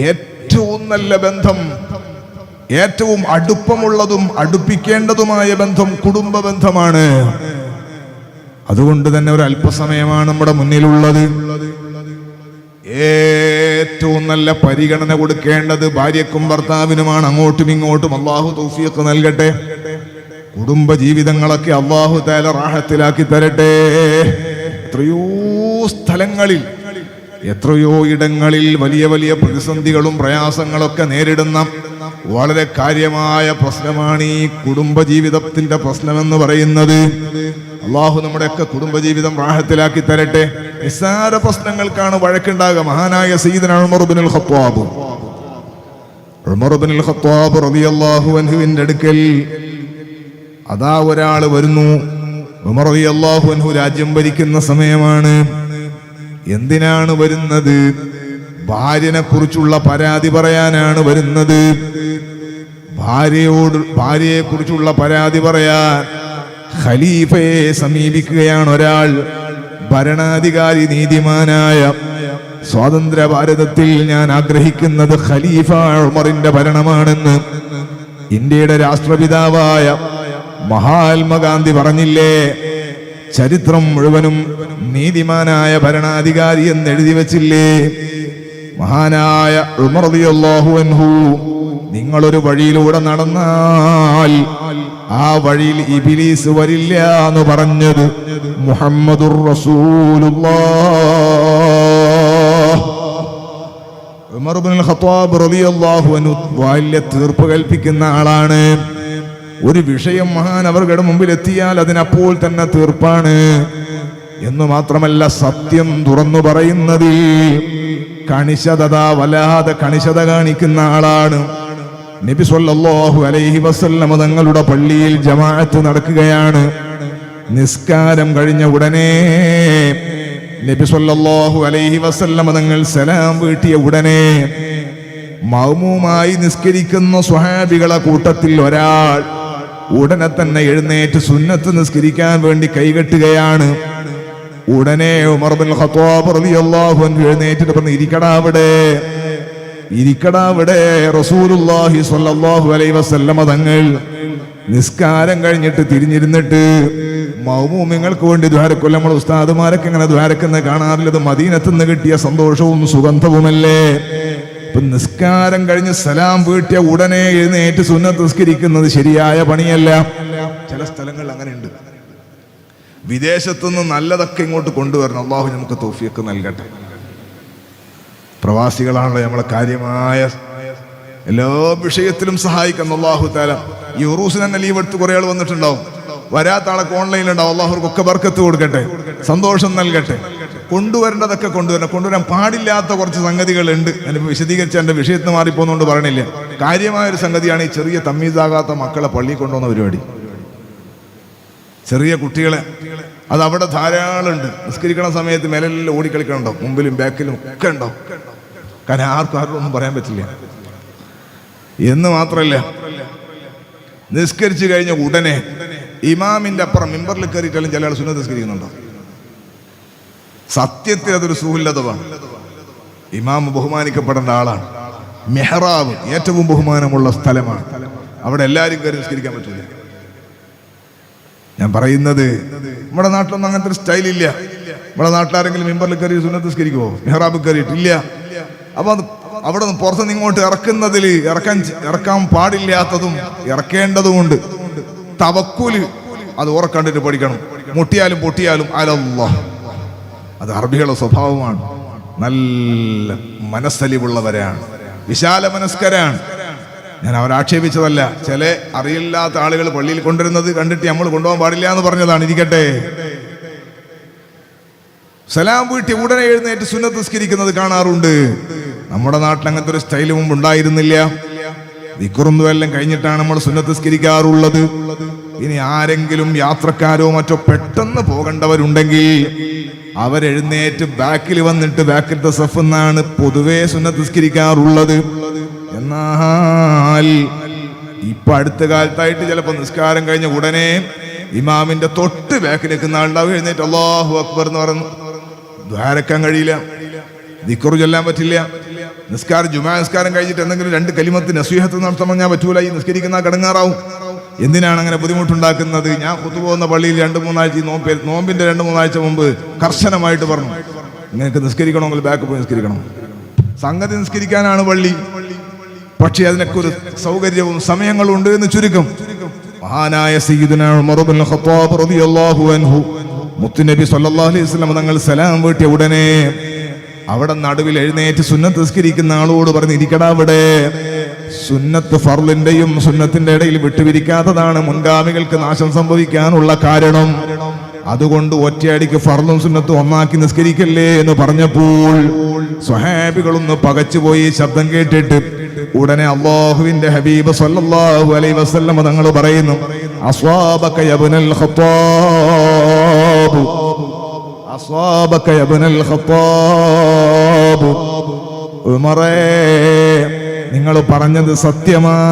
ഏറ്റവും നല്ല ബന്ധം, ഏറ്റവും അടുപ്പമുള്ളതും അടുപ്പിക്കേണ്ടതുമായ ബന്ധം കുടുംബ ബന്ധമാണ്. അതുകൊണ്ട് തന്നെ ഒരു അല്പസമയമാണ് നമ്മുടെ മുന്നിലുള്ളത്. ഏറ്റവും നല്ല പരിഗണന കൊടുക്കേണ്ടത് ഭാര്യക്കും ഭർത്താവിനുമാണ്, അങ്ങോട്ടും ഇങ്ങോട്ടും. അള്ളാഹു തൗഫീഖ് നൽകട്ടെ. കുടുംബ ജീവിതങ്ങളൊക്കെ അള്ളാഹു തആല റാഹത്തിലാക്കി തരട്ടെ. എത്രയോ സ്ഥലങ്ങളിൽ, എത്രയോ ഇടങ്ങളിൽ വലിയ വലിയ പ്രതിസന്ധികളും പ്രയാസങ്ങളൊക്കെ നേരിടുന്ന വളരെ കാര്യമായ പ്രശ്നമാണ് ഈ കുടുംബജീവിതത്തിന്റെ പ്രശ്നമെന്ന് പറയുന്നത്. അള്ളാഹു നമ്മുടെയൊക്കെ കുടുംബജീവിതം റാഹത്തിലാക്കി തരട്ടെ. നിസ്സാര പ്രശ്നങ്ങൾക്കാണ് വഴക്കുണ്ടാകുക. മഹാനായ സയ്യിദുനാ ഉമർ ഇബ്നുൽ ഖത്താബ് റളിയല്ലാഹു അൻഹുവിന്റെ അടുക്കൽ അതാ ഒരാൾ വരുന്നു. ഉമർ റളിയല്ലാഹു അൻഹു രാജ്യം ഭരിക്കുന്ന സമയമാണ്. എന്തിനാണ് വരുന്നത്? ഭാര്യനെ കുറിച്ചുള്ള പരാതി പറയാനാണ് വരുന്നത്. ഭാര്യയെ കുറിച്ചുള്ള പരാതി പറയാൻ ഖലീഫയെ സമീപിക്കുകയാണ് ഒരാൾ. ഭരണാധികാരി നീതിമാനായ സ്വാതന്ത്ര്യ ഭാരതത്തിൽ ഞാൻ ആഗ്രഹിക്കുന്നത് ഖലീഫ ഉമറിന്റെ ഭരണമാണെന്ന് ഇന്ത്യയുടെ രാഷ്ട്രപിതാവായ മഹാത്മാഗാന്ധി പറഞ്ഞില്ലേ? ചരിത്രം മുഴുവനും നീതിമാനായ ഭരണാധികാരി എന്ന് എഴുതി വച്ചില്ലേ? മഹാനായ ഉമർ റളിയല്ലാഹു അൻഹു നിങ്ങളൊരു വഴിയിലൂടെ നടന്നാൽ ആ വഴിയിൽ ഇബ്ലീസ് വരില്ല എന്ന് പറഞ്ഞത് മുഹമ്മദുർ റസൂലുള്ളാഹ്. ഉമർ ഇബ്നുൽ ഖത്താബ് റളിയല്ലാഹു അൻഹു വലിയ തീർപ്പ് കൽപ്പിക്കുന്ന ആളാണ്. ഒരു വിഷയം മഹാനവറുകളുടെ മുമ്പിൽ എത്തിയാൽ അതിനപ്പോൾ തന്നെ തീർപ്പാണ് എന്ന് മാത്രമല്ല, സത്യം തുറന്നു പറയുന്നതിൽ വല്ലാതെ കണിശത കാണിക്കുന്ന ആളാണ്. നബി സല്ലല്ലാഹു അലൈഹി വസല്ലം തങ്ങളുടെ പള്ളിയിൽ ജമാഅത്ത് നടക്കുകയാണ്. നിസ്കാരം കഴിഞ്ഞ ഉടനെ നബി സല്ലല്ലാഹു അലൈഹി വസല്ലം തങ്ങൾ സലാം വീട്ടിയ ഉടനെ മഅ്മൂമായി നിസ്കരിക്കുന്ന സ്വഹാബികളെ കൂട്ടത്തിൽ ഒരാൾ ഉടനെ തന്നെ എഴുന്നേറ്റ് സുന്നത്ത് നിസ്കരിക്കാൻ വേണ്ടി കൈകെട്ടുകയാണ്. ഉടനെ ഉമർ ഇബ്നുൽ ഖത്താബ് റളിയല്ലാഹു അൻഹു എഴുന്നേറ്റിട്ട് പറഞ്ഞു, ഇരിക്കടാ അവിടെ. റസൂലുള്ളാഹി സ്വല്ലല്ലാഹു അലൈഹി വസല്ലമ തങ്ങൾ നിസ്കാരം കഴിഞ്ഞിട്ട് തിരിഞ്ഞിരുന്നിട്ട് മൗമൂമിങ്ങൾക്ക് വേണ്ടി ദ്വാരക്കൊല്ല. നമ്മൾ ഉസ്താദുമാരൊക്കെ ഇങ്ങനെ ദ്വാരക്കുന്ന കാണാറില്ലത് മദീനത്ത് നിന്ന് കിട്ടിയ സന്തോഷവും സുഗന്ധവുമല്ലേ? ഇപ്പൊ നിസ്കാരം കഴിഞ്ഞ് സലാം വീട്ടിയ ഉടനെ എഴുന്നേറ്റ് സുന്നത്ത് നിസ്കരിക്കുന്നത് ശരിയായ പണിയല്ല. ചില സ്ഥലങ്ങളിൽ അങ്ങനെയുണ്ട്. വിദേശത്തുനിന്ന് നല്ലതൊക്കെ ഇങ്ങോട്ട് കൊണ്ടുവരണം. അള്ളാഹു നമുക്ക് തൗഫീഖ് നൽകട്ടെ. പ്രവാസികളാണല്ലോ നമ്മളെ കാര്യമായ എല്ലാ വിഷയത്തിലും സഹായിക്കുന്ന അള്ളാഹു തആല. ഈ ഉറൂസിന് തന്നെ ലീവ് എടുത്ത് കുറെ ആൾ വന്നിട്ടുണ്ടാവും. വരാത്ത ആളൊക്കെ ഓൺലൈനിലുണ്ടാവും. അള്ളാഹുർക്കൊക്കെ ബർക്കത്ത് കൊടുക്കട്ടെ, സന്തോഷം നൽകട്ടെ. കൊണ്ടുവരേണ്ടതൊക്കെ കൊണ്ടുവരാൻ പാടില്ലാത്ത കുറച്ച് സംഗതികളുണ്ട്. ഞാനിപ്പോൾ വിശദീകരിച്ച് എൻ്റെ വിഷയത്തിന് മാറിപ്പോന്നുകൊണ്ട് പറയണില്ല. കാര്യമായൊരു സംഗതിയാണ് ഈ ചെറിയ തമ്മീസാകാത്ത മക്കളെ പള്ളിയിൽ കൊണ്ടുവന്ന പരിപാടി. ചെറിയ കുട്ടികളെ അത് അവിടെ ധാരാളം ഉണ്ട്. നിസ്കരിക്കണ സമയത്ത് മേലെല്ലാം ഓടിക്കളിക്കണുണ്ടോ, മുമ്പിലും ബാക്കിലും ഒക്കെ ഉണ്ടാവും. കാരണം ആർക്കും ഒന്നും പറയാൻ പറ്റില്ല എന്ന് മാത്രമല്ല, നിസ്കരിച്ചു കഴിഞ്ഞ ഉടനെ ഇമാമിന്റെ അപ്പുറം മിമ്പറിൽ കയറിയിട്ടാലും ചില ആൾ സുന്നത്ത് നിസ്കരിക്കുന്നുണ്ടോ? സത്യത്തിൽ അതൊരു സുഹൃലതമാണ്. ഇമാം ബഹുമാനിക്കപ്പെടേണ്ട ആളാണ്. മെഹ്റാബ് ഏറ്റവും ബഹുമാനമുള്ള സ്ഥലമാണ്. അവിടെ എല്ലാവരും കയറി നിസ്കരിക്കാൻ പറ്റില്ല. ഞാൻ പറയുന്നത് നമ്മുടെ നാട്ടിലൊന്നും അങ്ങനത്തെ ഒരു സ്റ്റൈലില്ല. നമ്മുടെ നാട്ടിലാരെങ്കിലും മിമ്പറിൽ കയറി സുന്നത്ത് നിസ്കരിക്കുമോ? മെഹ്റാബ് കയറിയിട്ടില്ല. അപ്പൊ അത് അവിടെ നിന്ന് പുറത്തുനിന്ന് ഇങ്ങോട്ട് ഇറക്കുന്നതിൽ ഇറക്കാൻ പാടില്ലാത്തതും ഇറക്കേണ്ടതുമുണ്ട്. തവക്കുല് അത് ഉറക്കണ്ടിട്ട് പഠിക്കണം. മുട്ടിയാലും പൊട്ടിയാലും അലല്ലാഹ്. അത് അറബികളുടെ സ്വഭാവമാണ്. നല്ല മനസ്സലിവുള്ളവരാണ്, വിശാല മനസ്കരാണ്. ഞാൻ അവരെ ആക്ഷേപിച്ചതല്ല. ചില അറിയില്ലാത്ത ആളുകൾ പള്ളിയിൽ കൊണ്ടുവരുന്നത് കണ്ടിട്ട് നമ്മൾ കൊണ്ടുപോകാൻ പാടില്ല എന്ന് പറഞ്ഞതാണ്. ഇരിക്കട്ടെ. സലാം വീട്ടി ഉടനെ എഴുന്നേറ്റ് സുന്നത്ത് നിസ്കരിക്കുന്നത് കാണാറുണ്ട്. നമ്മുടെ നാട്ടിൽ അങ്ങനത്തെ ഒരു സ്റ്റൈൽ മുമ്പ് ഉണ്ടായിരുന്നില്ല. ദിക്റും എല്ലാം കഴിഞ്ഞിട്ടാണ് നമ്മൾ സുന്നത്ത് നിസ്കരിക്കാറുള്ളത്. ഇനി ആരെങ്കിലും യാത്രക്കാരോ മറ്റോ പെട്ടെന്ന് പോകേണ്ടവരുണ്ടെങ്കിൽ അവരെഴുന്നേറ്റ് ബാക്കിൽ വന്നിട്ട് ബാക്കിലത്തെ സഫ് എന്നാണ് പൊതുവെ സുന്നത്ത് നിസ്കരിക്കാറുള്ളത്. എന്നാൽ ഇപ്പൊ അടുത്ത കാലത്തായിട്ട് ചിലപ്പോൾ നിസ്കാരം കഴിഞ്ഞ ഉടനെ ഇമാമിന്റെ തൊട്ട് ബാക്കിൽ നിൽക്കുന്ന ആളുണ്ടാവും. എഴുന്നേറ്റ് അല്ലാഹു അക്ബർ എന്ന് പറഞ്ഞു ദ്വാരക്കാൻ കഴിയില്ല, ദിക്റ് ചൊല്ലാൻ പറ്റില്ല. ജുമാ നിസ്കാരം കഴിഞ്ഞിട്ട് എന്തെങ്കിലും 2 കലിമത്ത് നസീഹത്ത് നടത്താൻ പറഞ്ഞാൽ പറ്റൂല, ഈ നിസ്കരിക്കുന്ന കടങ്ങാറാവും. എന്തിനാണ് അങ്ങനെ ബുദ്ധിമുട്ടുണ്ടാക്കുന്നത്? ഞാൻ ഖുതുബ പോകുന്ന പള്ളിയിൽ 2-3 ആഴ്ച നോമ്പിന്റെ 2-3 ആഴ്ച മുമ്പ് കർശനമായിട്ട് പറഞ്ഞു, നിങ്ങൾക്ക് നിസ്കരിക്കണമെങ്കിൽ ബാക്ക് പോയി നിസ്കരിക്കണം. സംഗതി നിസ്കരിക്കാനാണ് പള്ളി, പക്ഷേ അതിനൊക്കെ ഒരു സൗകര്യവും സമയങ്ങളും ഉണ്ട് എന്ന് ചുരുക്കം. മഹാനായ സയ്യിദുനാ ഉമർ ഇബ്നുൽ ഖത്താബ് റളിയല്ലാഹു അൻഹു മുത്തുനബി സല്ലല്ലാഹു അലൈഹി വസല്ലം തങ്ങൾ സലാം വീട്ടിയ ഉടനെ അവിടെ നടുവിൽ എഴുന്നേറ്റ് സുന്നത്ത് നിസ്കരിക്കുന്ന ആളോട് പറഞ്ഞിരിക്കടാ, അവിടെ സുന്നത്ത് ഫർളിന്റെയും സുന്നത്തിന്റെ ഇടയിൽ വിട്ടുപിരിക്കാത്തതാണ് മുൻഗാമികൾക്ക് നാശം സംഭവിക്കാനുള്ള കാരണം. അതുകൊണ്ട് ഒറ്റയടിക്ക് ഫർളും സുന്നത്തും ഒന്നാക്കി നിസ്കരിക്കല്ലേ എന്ന് പറഞ്ഞപ്പോൾ സ്വഹാബികളൊന്ന് പകച്ചുപോയി ശബ്ദം കേട്ടിട്ട് ഉടനെ അല്ലാഹുവിന്റെ ഹബീബ് സല്ലല്ലാഹു അലൈഹി വസല്ലം തങ്ങൾ പറയുന്നു, അസ്വാബക യബ്നൽ ഖത്താബ്, അസ്വാബക യബ്നൽ ഖത്താബ്, ഉമറേ നിങ്ങൾ പറഞ്ഞത് സത്യമാണ്.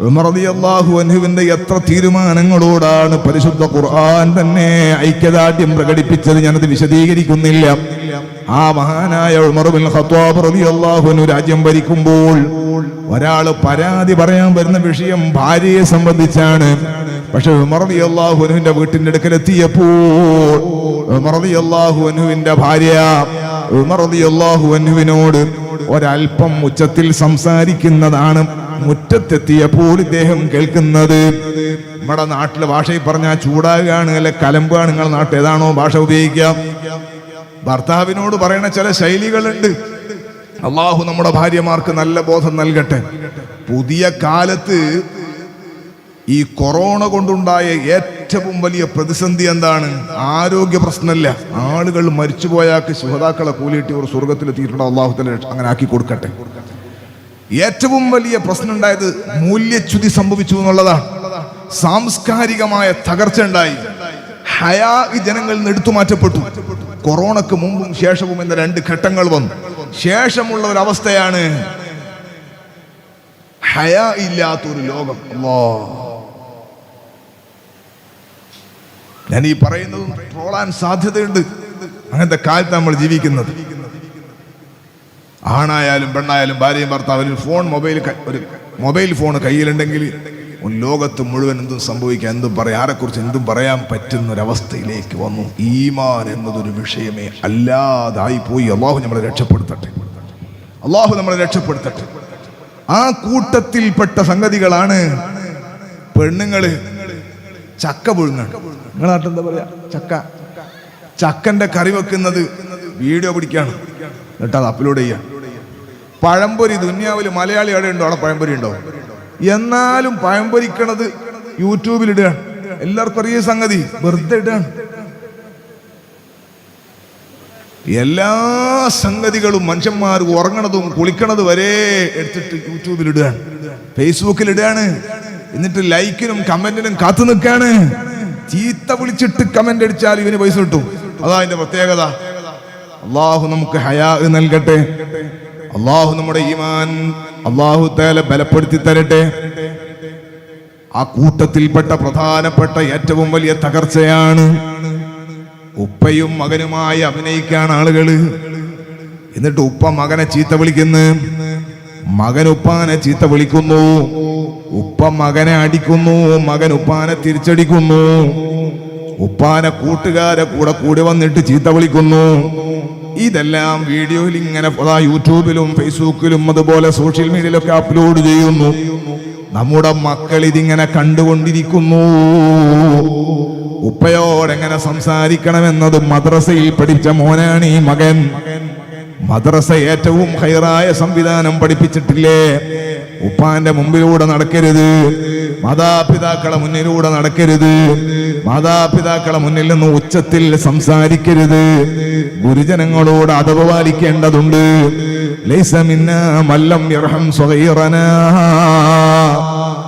ഉമർ റളിയല്ലാഹു അൻഹുവിന്റെ എത്ര തീരുമാനങ്ങളോടാണ് പരിശുദ്ധ ഖുർആൻ തന്നെ ഐക്യദാർഢ്യം പ്രകടിപ്പിച്ചത്, ഞാനത് വിശദീകരിക്കുന്നില്ല. ആ മഹാനായ ഉമർ ഇബ്നുൽ ഖത്താബ് റളിയല്ലാഹു അൻഹു രാജ്യം ഭരിക്കുമ്പോൾ ഒരാള് പരാതി പറയാൻ വരുന്ന വിഷയം ഭാര്യയെ സംബന്ധിച്ചാണ്. പക്ഷെ ഉമർ റളിയല്ലാഹു അൻഹുവിന്റെ വീട്ടിന്റെ അടുക്കലെത്തിയപ്പോൾ ഉമർ റളിയല്ലാഹു അൻഹുവിന്റെ ഭാര്യ ഉമർ റളിയല്ലാഹു അൻഹുവിനോട് ഒരൽപ്പം ഉച്ചത്തിൽ സംസാരിക്കുന്നതാണ് മുറ്റത്തെത്തിയപ്പോൾ ഇദ്ദേഹം കേൾക്കുന്നത്. നമ്മുടെ നാട്ടിലെ ഭാഷയിൽ പറഞ്ഞാൽ ചൂടാകുകയാണ്, അല്ലെ കലമ്പാണ്. നിങ്ങളുടെ നാട്ടിൽ ഏതാണോ ഭാഷ ഉപയോഗിക്കാം. ഭർത്താവിനോട് പറയുന്ന ചില ശൈലികളുണ്ട്. അള്ളാഹു നമ്മുടെ ഭാര്യമാർക്ക് നല്ല ബോധം നൽകട്ടെ. പുതിയ കാലത്ത് ഈ കൊറോണ കൊണ്ടുണ്ടായ ഏറ്റവും വലിയ പ്രതിസന്ധി എന്താണ്? ആരോഗ്യ പ്രശ്നമല്ല. ആളുകൾ മരിച്ചുപോയാക്ക് ശുഹദാക്കളെ കൂലിയിട്ട് ഒരു സ്വർഗത്തിലെത്തിയിട്ടുണ്ടോ? അള്ളാഹു തആല അങ്ങനെ ആക്കി കൊടുക്കട്ടെ. ഏറ്റവും വലിയ പ്രശ്നം ഉണ്ടായത് മൂല്യച്യുതി സംഭവിച്ചു എന്നുള്ളതാണ്. സാംസ്കാരികമായ തകർച്ച ഉണ്ടായി. ഹയാ ജനങ്ങളിൽ നിന്ന് എടുത്തു മാറ്റപ്പെട്ടു. കൊറോണക്ക് മുമ്പും ശേഷവും എന്ന 2 ഘട്ടങ്ങൾ വന്നു. ശേഷമുള്ള ഒരു അവസ്ഥയാണ് ഹയാ ഇല്ലാത്തൊരു ലോകം. ഞാൻ ഈ പറയുന്നതും ട്രോളാൻ സാധ്യതയുണ്ട്. അങ്ങനത്തെ കാലത്ത് നമ്മൾ ജീവിക്കുന്നത്. ആണായാലും പെണ്ണായാലും ഭാര്യയും ഭർത്താവിനും ഒരു മൊബൈൽ ഫോൺ കയ്യിലുണ്ടെങ്കിൽ ലോകത്ത് മുഴുവൻ എന്തും സംഭവിക്കാം, എന്തും പറയാം, ആരെക്കുറിച്ച് എന്തും പറയാൻ പറ്റുന്നൊരവസ്ഥയിലേക്ക് വന്നു. ഈമാൻ എന്നതൊരു വിഷയമേ അല്ലാതായി പോയി. അള്ളാഹു നമ്മളെ രക്ഷപ്പെടുത്തട്ടെ, അള്ളാഹു നമ്മളെ രക്ഷപ്പെടുത്തട്ടെ. ആ കൂട്ടത്തിൽപ്പെട്ട സംഗതികളാണ് പെണ്ണുങ്ങള് ചക്ക പുഴുങ്ങാണ്. നിങ്ങളെ നാട്ടിൽ എന്താ പറയാ? ചക്കന്റെ കറി വെക്കുന്നത് വീഡിയോ പിടിക്കാണ്, എന്നിട്ട് അത് അപ്ലോഡ് ചെയ്യാം. പഴംപൊരി ദുനിയാവിൽ മലയാളി എവിടെ ഉണ്ടോ അവിടെ പഴംപൊരി ഉണ്ടോ? എന്നാലും പഴംപൊരിക്കണത് യൂട്യൂബിൽ ഇടുകയാണ്. എല്ലാവർക്കും അറിയ സംഗതി, വെറുതെ ഇടുകയാണ്. എല്ലാ സംഗതികളും മനുഷ്യന്മാർ ഉറങ്ങണതും കുളിക്കണത് വരെ എടുത്തിട്ട് യൂട്യൂബിൽ ഇടുകയാണ്, ഫേസ്ബുക്കിൽ ഇടുകയാണ്. എന്നിട്ട് ലൈക്കിനും കമന്റിനും കാത്തു നിൽക്കാണ്. ചീത്ത വിളിച്ചിട്ട് കമന്റ് അടിച്ചാൽ ഇവന് പൈസ കിട്ടും. അതാ അതിന്റെ പ്രത്യേകത. അള്ളാഹു നമുക്ക് ഹയാ നൽകട്ടെ. അള്ളാഹു നമ്മുടെ ഈമാൻ അള്ളാഹു തആല ബലപ്പെടുത്തി തരട്ടെ. ആ കൂട്ടത്തിൽപ്പെട്ട പ്രധാനപ്പെട്ട ഏറ്റവും വലിയ തകർച്ചയാണ് ഉപ്പയും മകനുമായി അഭിനയിക്കാൻ ആളുകള്. എന്നിട്ട് ഉപ്പ മകനെ ചീത്ത വിളിക്കുന്നു, മകൻ ഉപ്പാനെ ചീത്ത വിളിക്കുന്നു, ഉപ്പ മകനെ അടിക്കുന്നു, മകൻ ഉപ്പാനെ തിരിച്ചടിക്കുന്നു, ഉപ്പാനെ കൂട്ടുകാരെ കൂടി വന്നിട്ട് ചീത്ത വിളിക്കുന്നു. ഇതെല്ലാം വീഡിയോയിൽ ഇങ്ങനെ യൂട്യൂബിലും ഫേസ്ബുക്കിലും അതുപോലെ സോഷ്യൽ മീഡിയയിലൊക്കെ അപ്ലോഡ് ചെയ്യുന്നു. നമ്മുടെ മക്കൾ ഇതിങ്ങനെ കണ്ടുകൊണ്ടിരിക്കുന്നു. ഉപ്പയോടെങ്ങനെ സംസാരിക്കണമെന്നത് മദ്രസയിൽ പഠിച്ച മോനാണ് ഈ മകൻ. മദ്രസ ഏറ്റവും ഹൈറായ സംവിധാനം പഠിപ്പിച്ചിട്ടില്ലേ? ഉപ്പാന്റെ മുമ്പിലൂടെ നടക്കരുത്, മാതാപിതാക്കളെ മുന്നിലൂടെ നടക്കരുത്, മാതാപിതാക്കളെ മുന്നിൽ നിന്ന് ഉച്ചത്തിൽ സംസാരിക്കരുത്, ഗുരുജനങ്ങളോട് അദബ് പാലിക്കേണ്ടതുണ്ട്. ലൈസ മിന്നാ മല്ലം യർഹം സ്വഗീറനാ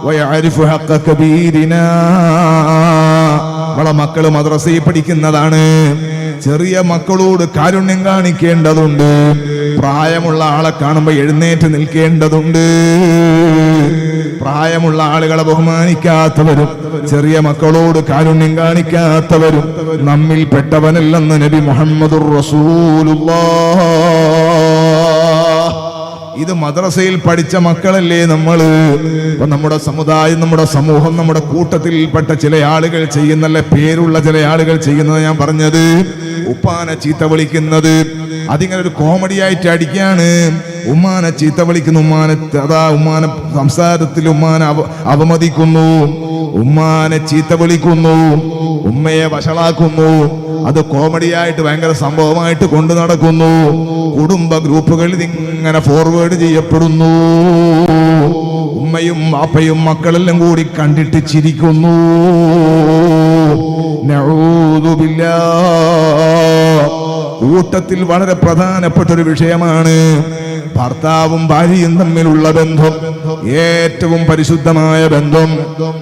വയഅരിഫു ഹഖ്ഖ കബീരിനാ. നമ്മളെ മക്കള് മദ്രസയിൽ പഠിക്കുന്നതാണ്. ചെറിയ മക്കളോട് കാരുണ്യം കാണിക്കേണ്ടതുണ്ട്. പ്രായമുള്ള ആളെ കാണുമ്പോൾ എഴുന്നേറ്റ് നിൽക്കേണ്ടതുണ്ട്. പ്രായമുള്ള ആളുകളെ ബഹുമാനിക്കാത്തവരും ചെറിയ മക്കളോട് കാരുണ്യം കാണിക്കാത്തവരും നമ്മിൽ പെട്ടവനല്ലെന്ന് നബി മുഹമ്മദുർ റസൂലുള്ളാഹ്. ഇത് മദ്രസയിൽ പഠിച്ച മക്കളല്ലേ നമ്മള്. ഇപ്പൊ നമ്മുടെ സമുദായം, നമ്മുടെ സമൂഹം, നമ്മുടെ കൂട്ടത്തിൽപ്പെട്ട ചില ആളുകൾ ചെയ്യുന്നല്ല, പേരുള്ള ചില ആളുകൾ ചെയ്യുന്നത് ഞാൻ പറഞ്ഞത്. ഉപ്പാനെ ചീത്ത വിളിക്കുന്നത് അതിങ്ങനെ ഒരു കോമഡി ആയിട്ട് അടിക്കാണ്. ഉമ്മാനെ ചീത്ത വിളിക്കുന്നു, ഉമ്മാനെ സംസാരത്തിൽ ഉമ്മാനെ അവമതിക്കുന്നു, ഉമ്മാനെ ചീത്ത വിളിക്കുന്നു, ഉമ്മയെ വഷളാക്കുന്നു. അത് കോമഡിയായിട്ട് ഭയങ്കര സംഭവമായിട്ട് കൊണ്ടു നടക്കുന്നു. കുടുംബ ഗ്രൂപ്പുകളിൽ ഇങ്ങനെ ഫോർവേഡ് ചെയ്യപ്പെടുന്നു. ഉമ്മയും വാപ്പയും മക്കളെല്ലാം കൂടി കണ്ടിട്ട് ചിരിക്കുന്നു. നഊദു ബില്ലാഹ്. കൂട്ടത്തിൽ വളരെ പ്രധാനപ്പെട്ട ഒരു വിഷയമാണ് ഭർത്താവും ഭാര്യയും തമ്മിലുള്ള ബന്ധം. ഏറ്റവും പരിശുദ്ധമായ ബന്ധം.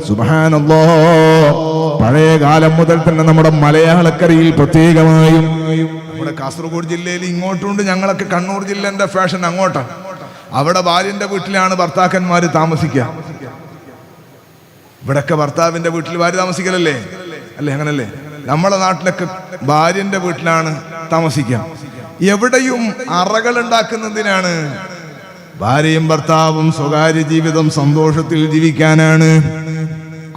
സുബ്ഹാനല്ലാഹ്. പഴയ കാലം മുതൽ തന്നെ നമ്മുടെ മലയാളക്കരയിൽ പ്രത്യേകമായും, നമ്മുടെ കാസർഗോഡ് ജില്ലയിൽ ഇങ്ങോട്ടുണ്ട്, ഞങ്ങളൊക്കെ കണ്ണൂർ ജില്ലേന്റെ ഫാഷൻ അങ്ങോട്ടാണ്. അവിടെ ഭാര്യന്റെ വീട്ടിലാണ് ഭർത്താക്കന്മാര് താമസിക്കുക. ഇവിടൊക്കെ ഭർത്താവിന്റെ വീട്ടിൽ ഭാര്യ താമസിക്കലല്ലേ? അല്ലേ? അങ്ങനല്ലേ? നമ്മുടെ നാട്ടിലൊക്കെ ഭാര്യന്റെ വീട്ടിലാണ് താമസിക്കുക. എവിടെയും അറകൾ ഉണ്ടാക്കുന്നതിനാണ്. ഭാര്യയും ഭർത്താവും സ്വകാര്യ ജീവിതം സന്തോഷത്തിൽ ജീവിക്കാനാണ്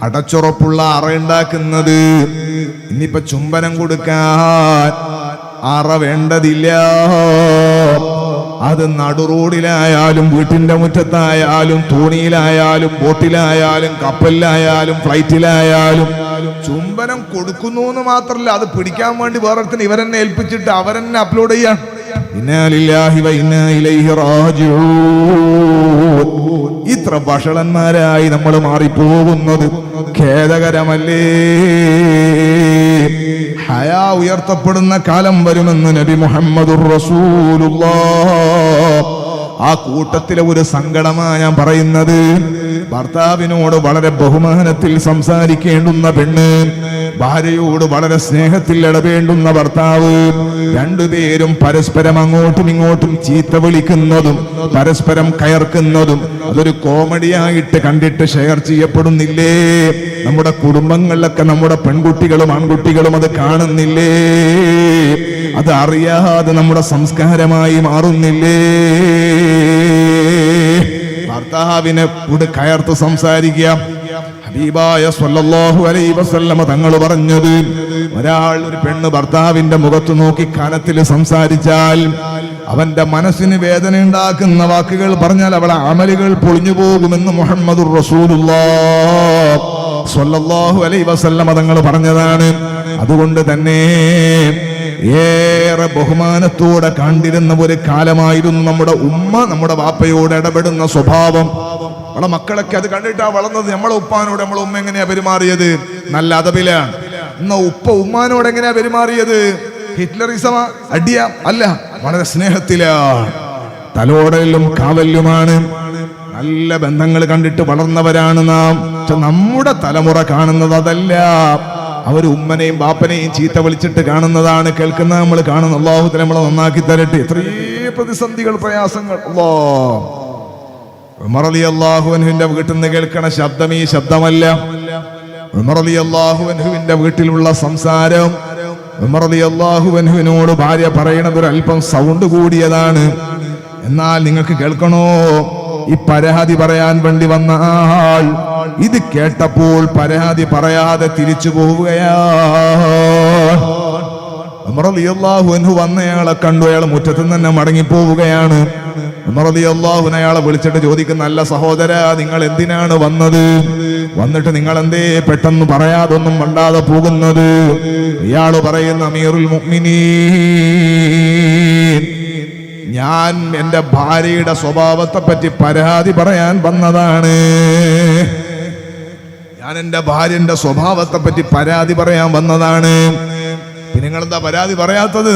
അടച്ചുറപ്പുള്ള അറ ഉണ്ടാക്കുന്നത്. ഇന്നിപ്പോ ചുംബനം കൊടുക്കാൻ അറ വേണ്ടതില്ല. അത് നടുറോഡിലായാലും വീട്ടിന്റെ മുറ്റത്തായാലും തോണിയിലായാലും ബോട്ടിലായാലും കപ്പലിലായാലും ഫ്ലൈറ്റിലായാലും ചുംബനം കൊടുക്കുന്നു എന്ന് മാത്രമല്ല, അത് പിടിക്കാൻ വേണ്ടി വേറൊരുത്തിന് ഇവരെന്നെ ഏൽപ്പിച്ചിട്ട് അവരെന്നെ അപ്ലോഡ് ചെയ്യാൻ. ഇത്ര വഷളന്മാരായി നമ്മൾ മാറിപ്പോകുന്നത് ഖേദകരമല്ലേ? ഹയാ ഉയർത്തപ്പെടുന്ന കാലം വരുമെന്ന് നബി മുഹമ്മദുർ റസൂലുള്ളാഹ്. ആ കൂട്ടത്തിലെ ഒരു സങ്കടമാണ് ഞാൻ പറയുന്നത്. ഭർത്താവിനോട് വളരെ ബഹുമാനത്തിൽ സംസാരിക്കേണ്ടുന്ന പെണ്ണ്, ഭാര്യയോട് വളരെ സ്നേഹത്തിൽ ഇടപെടേണ്ടുന്ന ഭർത്താവ്, രണ്ടുപേരും പരസ്പരം അങ്ങോട്ടും ഇങ്ങോട്ടും ചീത്ത വിളിക്കുന്നതും പരസ്പരം കയർക്കുന്നതും അതൊരു കോമഡിയായിട്ട് കണ്ടിട്ട് ഷെയർ ചെയ്യപ്പെടുന്നില്ലേ? നമ്മുടെ കുടുംബങ്ങളിലൊക്കെ നമ്മുടെ പെൺകുട്ടികളും ആൺകുട്ടികളും അത് കാണുന്നില്ലേ? അത് അറിയാതെ നമ്മുടെ സംസ്കാരമായി മാറുന്നില്ലേ? ഭർത്താവിനെ കൂടെ കയർത്ത് സംസാരിക്കുക. ഹബീബായ സ്വല്ലല്ലാഹു അലൈഹി വസല്ലമ തങ്ങൾ പറഞ്ഞത്, ഒരാൾ, ഒരു പെണ്ണ് ഭർത്താവിന്റെ മുഖത്ത് നോക്കി കനത്തിൽ സംസാരിച്ചാൽ, അവന്റെ മനസ്സിന് വേദന ഉണ്ടാക്കുന്ന വാക്കുകൾ പറഞ്ഞാൽ അവളെ അമലുകൾ പൊളിഞ്ഞു പോകുമെന്ന് മുഹമ്മദുർ റസൂലുള്ളാഹ് സ്വല്ലല്ലാഹു അലൈഹി വസല്ലമ തങ്ങൾ പറഞ്ഞതാണ്. അതുകൊണ്ട് തന്നെ ഏറെ ബഹുമാനത്തോടെ കണ്ടിരുന്ന ഒരു കാലമായിരുന്നു നമ്മുടെ ഉമ്മ നമ്മുടെ വാപ്പയോട് ഇടപെടുന്ന സ്വഭാവം. നമ്മളെ മക്കളൊക്കെ അത് കണ്ടിട്ടാ വളർന്നത്. നമ്മളെ ഉപ്പാനോട് നമ്മളെ ഉമ്മ എങ്ങനെയാ പെരുമാറിയത്? നല്ല അദബിലാണ്. എന്നാ ഉപ്പ ഉമ്മാനോട് എങ്ങനെയാ പെരുമാറിയത്? ഹിറ്റ്ലറിസമ? അടിയ? അല്ല, വളരെ സ്നേഹത്തിലാണ്, തലോടലും കാവലുമാണ്. നല്ല ബന്ധങ്ങൾ കണ്ടിട്ട് വളർന്നവരാണ് നാം. നമ്മുടെ തലമുറ കാണുന്നത് അതല്ല. അവർ ഉമ്മനെയും ബാപ്പനെയും ചീത്ത വിളിച്ചിട്ട് കാണുന്നതാണ്, കേൾക്കുന്ന നമ്മൾ കാണുന്ന. അല്ലാഹു തആല നമ്മളെ നന്നാക്കി തരട്ടെ. എത്രയേ പ്രതിസന്ധികൾ, പ്രയാസങ്ങൾ. ഉമർ റളിയല്ലാഹു അൻഹുവിന്റെ വീട്ടിൽ നിന്ന് കേൾക്കണ ശബ്ദം ഈ ശബ്ദമല്ല. ഉമർ റളിയല്ലാഹു അൻഹുവിന്റെ വീട്ടിലുള്ള സംസാരം, ഉമർ റളിയല്ലാഹു അൻഹുവിനോട് ഭാര്യ പറയണത് ഒരു അല്പം സൗണ്ട് കൂടിയതാണ്. എന്നാൽ നിങ്ങൾക്ക് കേൾക്കണോ? ഈ പരാതി പറയാൻ വേണ്ടി വന്ന ആൾ ഇത് കേട്ടപ്പോൾ പരാതി പറയാതെ തിരിച്ചു പോവുകയാണ്. ഉമർ റളിയല്ലാഹു അൻഹു വന്നയാളെ കണ്ടു. അയാൾ മുറ്റത്ത് തന്നെ മടങ്ങിപ്പോവുകയാണ്. ഉമർ റളിയല്ലാഹു അൻഹു അയാളെ വിളിച്ചിട്ട് ചോദിക്കുന്ന, അല്ല സഹോദര, നിങ്ങൾ എന്തിനാണ് വന്നത്? വന്നിട്ട് നിങ്ങൾ എന്തേ പെട്ടെന്ന് പറയാതൊന്നും മണ്ടാതെ പോകുന്നത്? ഇയാള് പറയുന്ന, അമീറുൽ മുഅ്മിനീൻ, ഞാൻ എന്റെ ഭാര്യയുടെ സ്വഭാവത്തെ പറ്റി പരാതി പറയാൻ വന്നതാണ്. ഞാൻ എന്റെ ഭാര്യന്റെ സ്വഭാവത്തെ പറ്റി പരാതി പറയാൻ വന്നതാണ്. പിന്നെ നിങ്ങളെന്താ പരാതി പറയാത്തത്?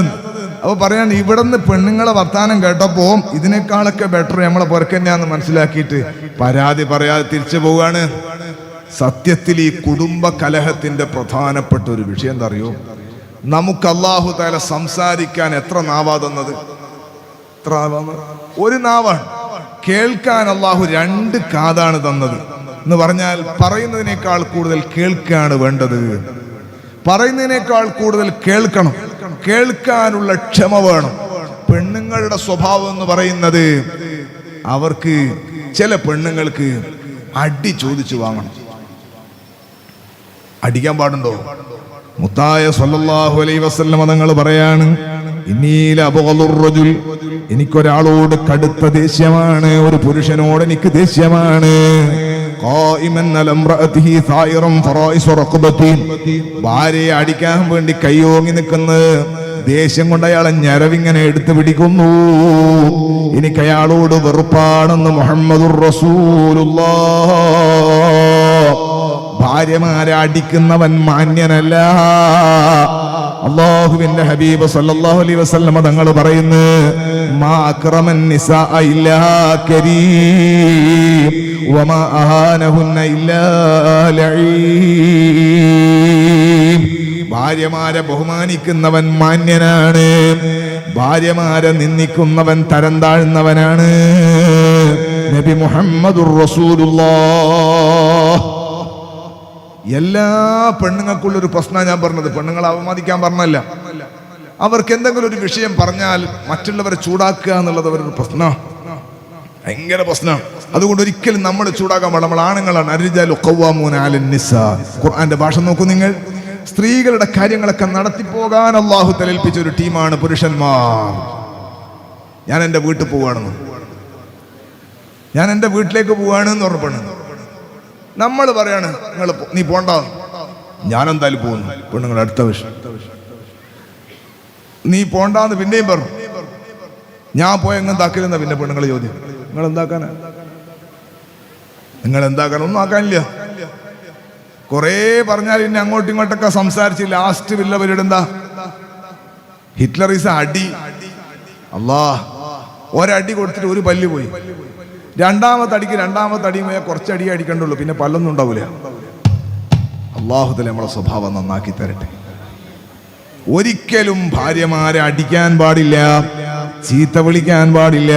അപ്പൊ പറയാൻ, ഇവിടുന്ന് പെണ്ണുങ്ങളെ വർത്താനം കേട്ടപ്പോ ഇതിനേക്കാളൊക്കെ ബെറ്റർ നമ്മളെ പുറക്കന്നെയാന്ന് മനസ്സിലാക്കിയിട്ട് പരാതി പറയാതെ തിരിച്ചു പോവുകയാണ്. സത്യത്തിൽ ഈ കുടുംബ കലഹത്തിന്റെ പ്രധാനപ്പെട്ട ഒരു വിഷയം എന്താ അറിയോ? നമുക്ക് അല്ലാഹു തആല സംസാരിക്കാൻ എത്ര നാവാ തന്നത്? എത്ര നാവാണ്? ഒരു നാവാണ്. കേൾക്കാൻ അല്ലാഹു 2 കാതാണ് തന്നത് എന്ന് പറഞ്ഞാൽ പറയുന്നതിനേക്കാൾ കൂടുതൽ കേൾക്കാണ് വേണ്ടത്. പറയുന്നതിനേക്കാൾ കൂടുതൽ കേൾക്കണം. കേൾക്കാനുള്ള ക്ഷമ വേണം. പെണ്ണുങ്ങളുടെ സ്വഭാവം എന്ന് പറയുന്നത്, അവർക്ക് ചില പെണ്ണുങ്ങൾക്ക് അടി ചോദിച്ചു വാങ്ങണം. അടിക്കാൻ പാടുണ്ടോ? മുത്തായ സല്ലല്ലാഹു അലൈഹി വസല്ലം തങ്ങൾ പറയാണ്, ഇന്നീല അബ്ഗളുർ റജുൽ, എനിക്കൊരാളോട് കടുത്ത ദേഷ്യമാണ്, ഒരു പുരുഷനോട് എനിക്ക് ദേഷ്യമാണ്. ഖായിമൻ അലംറഅതിഹി സായിറൻ ഫറായിസു റഖബതി, ഭാര്യയെ അടിക്കാൻ വേണ്ടി കൈയോങ്ങി നിൽക്കുന്നത്, ദേഷ്യം കൊണ്ട് അയാളെ ഞരവിങ്ങനെ എടുത്തു പിടിക്കുന്നു. എനിക്ക് അയാളോട് വെറുപ്പാണെന്ന് മുഹമ്മദുർ റസൂലുള്ളാഹ്. ഭാര്യമാരെ അടിക്കുന്നവൻ മാന്യനല്ല. അല്ലാഹുവിന്റെ ഹബീബ് സല്ലല്ലാഹു അലൈഹി വസല്ലം തങ്ങൾ പറയുന്നു, മാ അക്റമൻ നിസാ ഇല്ലാ കരീം വമാ അഹാനഹുന്ന ഇല്ലാ ലഈം. ഭാര്യമാരെ ബഹുമാനിക്കുന്നവൻ മാന്യനാണ്, ഭാര്യമാരെ നിന്ദിക്കുന്നവൻ തരം താഴ്ന്നവനാണ്. നബി മുഹമ്മദുർ റസൂലുള്ളാഹ്. എല്ലാ പെണ്ണുങ്ങൾക്കുള്ളൊരു പ്രശ്നമാണ് ഞാൻ പറഞ്ഞത്. പെണ്ണുങ്ങളെ അവമതിക്കാൻ പറഞ്ഞല്ല. അവർക്ക് എന്തെങ്കിലും ഒരു വിഷയം പറഞ്ഞാൽ മറ്റുള്ളവരെ ചൂടാക്കുക എന്നുള്ളത് അവരൊരു പ്രശ്നമാണ്, ഭയങ്കര പ്രശ്നമാണ്. അതുകൊണ്ട് ഒരിക്കലും നമ്മൾ ചൂടാക്കാൻ പാടില്ല. നമ്മൾ ആണുങ്ങളാണ്. അർരിജാലു ഖവ്വാമൂന അലൻ നിസാ. ഖുർആന്റെ ഭാഷ നോക്കൂ നിങ്ങൾ. സ്ത്രീകളുടെ കാര്യങ്ങളൊക്കെ നടത്തിപ്പോകാൻ അല്ലാഹു തആല ഏൽപ്പിച്ച ഒരു ടീമാണ് പുരുഷന്മാർ. ഞാൻ എൻ്റെ വീട്ടിൽ പോവുകയാണെന്ന്, ഞാൻ എൻ്റെ വീട്ടിലേക്ക് പോവുകയാണെന്ന് പറഞ്ഞ നമ്മൾ പറയാണ്, നീ പോണ്ട, ഞാൻ എന്തായാലും പോകുന്നു. പെണ്ണുങ്ങൾ അടുത്ത വിഷയം, നീ പോണ്ടാന്ന് പിന്നെയും പറഞ്ഞു. ഞാൻ പോയ എങ്ങെന്താക്കില്ലെന്ന പിന്നെ പെണ്ണുങ്ങളെ ചോദ്യം, നിങ്ങൾ എന്താക്കാനാ? ഒന്നും ആക്കാനില്ല. കുറേ പറഞ്ഞാൽ ഇനി അങ്ങോട്ടും ഇങ്ങോട്ടൊക്കെ സംസാരിച്ച് ലാസ്റ്റ് വില്ലവരിടെന്താ ഹിറ്റ്ലറീസ അടി. ഒരടി കൊടുത്തിട്ട് ഒരു പല്ല് പോയി. രണ്ടാമത്തെ അടിയും കുറച്ചടി അടിക്കണ്ടുള്ളൂ, പിന്നെ പല്ലൊന്നും ഉണ്ടാവില്ല. അല്ലാഹു തആല നമ്മളെ സ്വഭാവം നന്നാക്കി തരട്ടെ. ഒരിക്കലും ഭാര്യമാരെ അടിക്കാൻ പാടില്ല, ചീത്ത വിളിക്കാൻ പാടില്ല.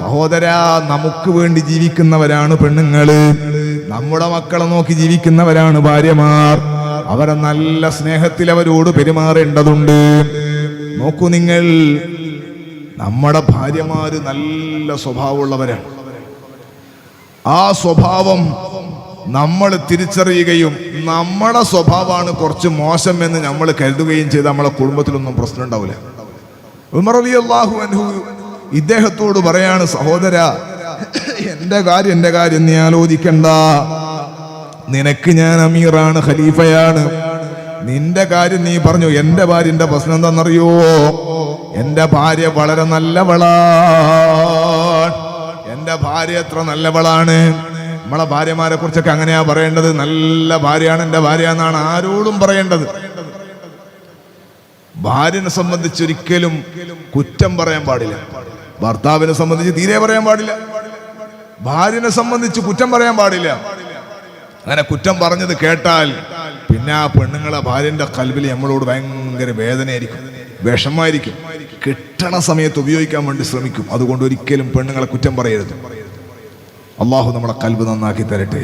സഹോദരാ, നമുക്ക് വേണ്ടി ജീവിക്കുന്നവരാണ് പെണ്ണുങ്ങള്, നമ്മുടെ മക്കളെ നോക്കി ജീവിക്കുന്നവരാണ് ഭാര്യമാർ. അവരെ നല്ല സ്നേഹത്തിൽ അവരോട് പെരുമാറേണ്ടതുണ്ട്. നോക്കൂ നിങ്ങൾ, നമ്മുടെ ഭാര്യമാര് നല്ല സ്വഭാവമുള്ളവരാണ്. ആ സ്വഭാവം നമ്മൾ തിരിച്ചറിയുകയും നമ്മുടെ സ്വഭാവമാണ് കുറച്ച് മോശം എന്ന് നമ്മൾ കരുതുകയും ചെയ്ത് നമ്മളെ കുടുംബത്തിലൊന്നും പ്രശ്നം ഉണ്ടാവില്ല. ഉമർ റളിയല്ലാഹു അൻഹു ഇദ്ദേഹത്തോട് പറയാണ്, സഹോദരാ, എന്റെ കാര്യം നീ ആലോചിക്കണ്ട. നിനക്ക് ഞാൻ അമീറാണ്, ഖലീഫയാണ്. നിന്റെ കാര്യം നീ പറഞ്ഞു. എന്റെ ഭാര്യന്റെ പ്രശ്നം എന്താണെന്നറിയോ? എന്റെ ഭാര്യ വളരെ നല്ലവളാണ്. എന്റെ ഭാര്യ എത്ര നല്ലവളാണ്. നമ്മളെ ഭാര്യമാരെ കുറിച്ചൊക്കെ അങ്ങനെയാ പറയേണ്ടത്. നല്ല ഭാര്യയാണ് എന്റെ ഭാര്യ എന്നാണ് ആരോടും പറയേണ്ടത്. ഭാര്യനെ സംബന്ധിച്ച് ഒരിക്കലും കുറ്റം പറയാൻ പാടില്ല. ഭർത്താവിനെ സംബന്ധിച്ച് തീരെ പറയാൻ പാടില്ല. ഭാര്യനെ സംബന്ധിച്ച് കുറ്റം പറയാൻ പാടില്ല. അങ്ങനെ കുറ്റം പറഞ്ഞത് കേട്ടാൽ പിന്നെ ആ പെണ്ണുങ്ങളെ ഭാര്യന്റെ കൽബിൽ നമ്മളോട് ഭയങ്കര വേദനയായിരിക്കും, വിഷമായിരിക്കും. കിട്ടണ സമയത്ത് ഉപയോഗിക്കാൻ വേണ്ടി ശ്രമിക്കും. അതുകൊണ്ട് ഒരിക്കലും പെണ്ണുങ്ങളെ കുറ്റം പറയരുത്. അള്ളാഹു നമ്മളെ കൽബ് നന്നാക്കി തരട്ടെ.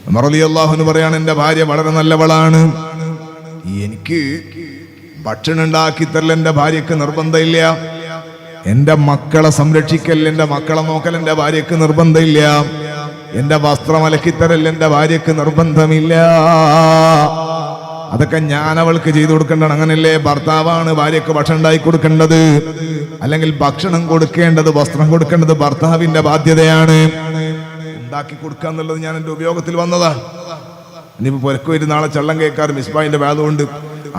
ഉമർ റളിയല്ലാഹു അൻഹു പറയാണ്, എൻ്റെ ഭാര്യ വളരെ നല്ലവളാണ്. എനിക്ക് ഭക്ഷണം ഉണ്ടാക്കി തരൽ എൻ്റെ ഭാര്യക്ക് നിർബന്ധമില്ല. എൻ്റെ മക്കളെ സംരക്ഷിക്കൽ, എൻ്റെ മക്കളെ നോക്കൽ എൻ്റെ ഭാര്യക്ക് നിർബന്ധമില്ല. എൻ്റെ വസ്ത്രം അലക്കിത്തരൽ എൻ്റെ ഭാര്യക്ക് നിർബന്ധമില്ല. അതൊക്കെ ഞാൻ അവൾക്ക് ചെയ്തു കൊടുക്കേണ്ടതാണ്. അങ്ങനല്ലേ ഭർത്താവാണ് ഭാര്യക്ക് ഭക്ഷണം ഉണ്ടാക്കി കൊടുക്കേണ്ടത്, അല്ലെങ്കിൽ ഭക്ഷണം കൊടുക്കേണ്ടത്, വസ്ത്രം കൊടുക്കേണ്ടത് ഭർത്താവിന്റെ ബാധ്യതയാണ്. ഉണ്ടാക്കി കൊടുക്കുക എന്നുള്ളത് ഞാൻ എൻ്റെ ഉപയോഗത്തിൽ വന്നതാണ്. ഇനിയിപ്പോൾ പുരക്ക് വരും നാളെ ചള്ളം കേൾക്കാറ് മിസ്ബാഹിന്റെ വേദമുണ്ട്.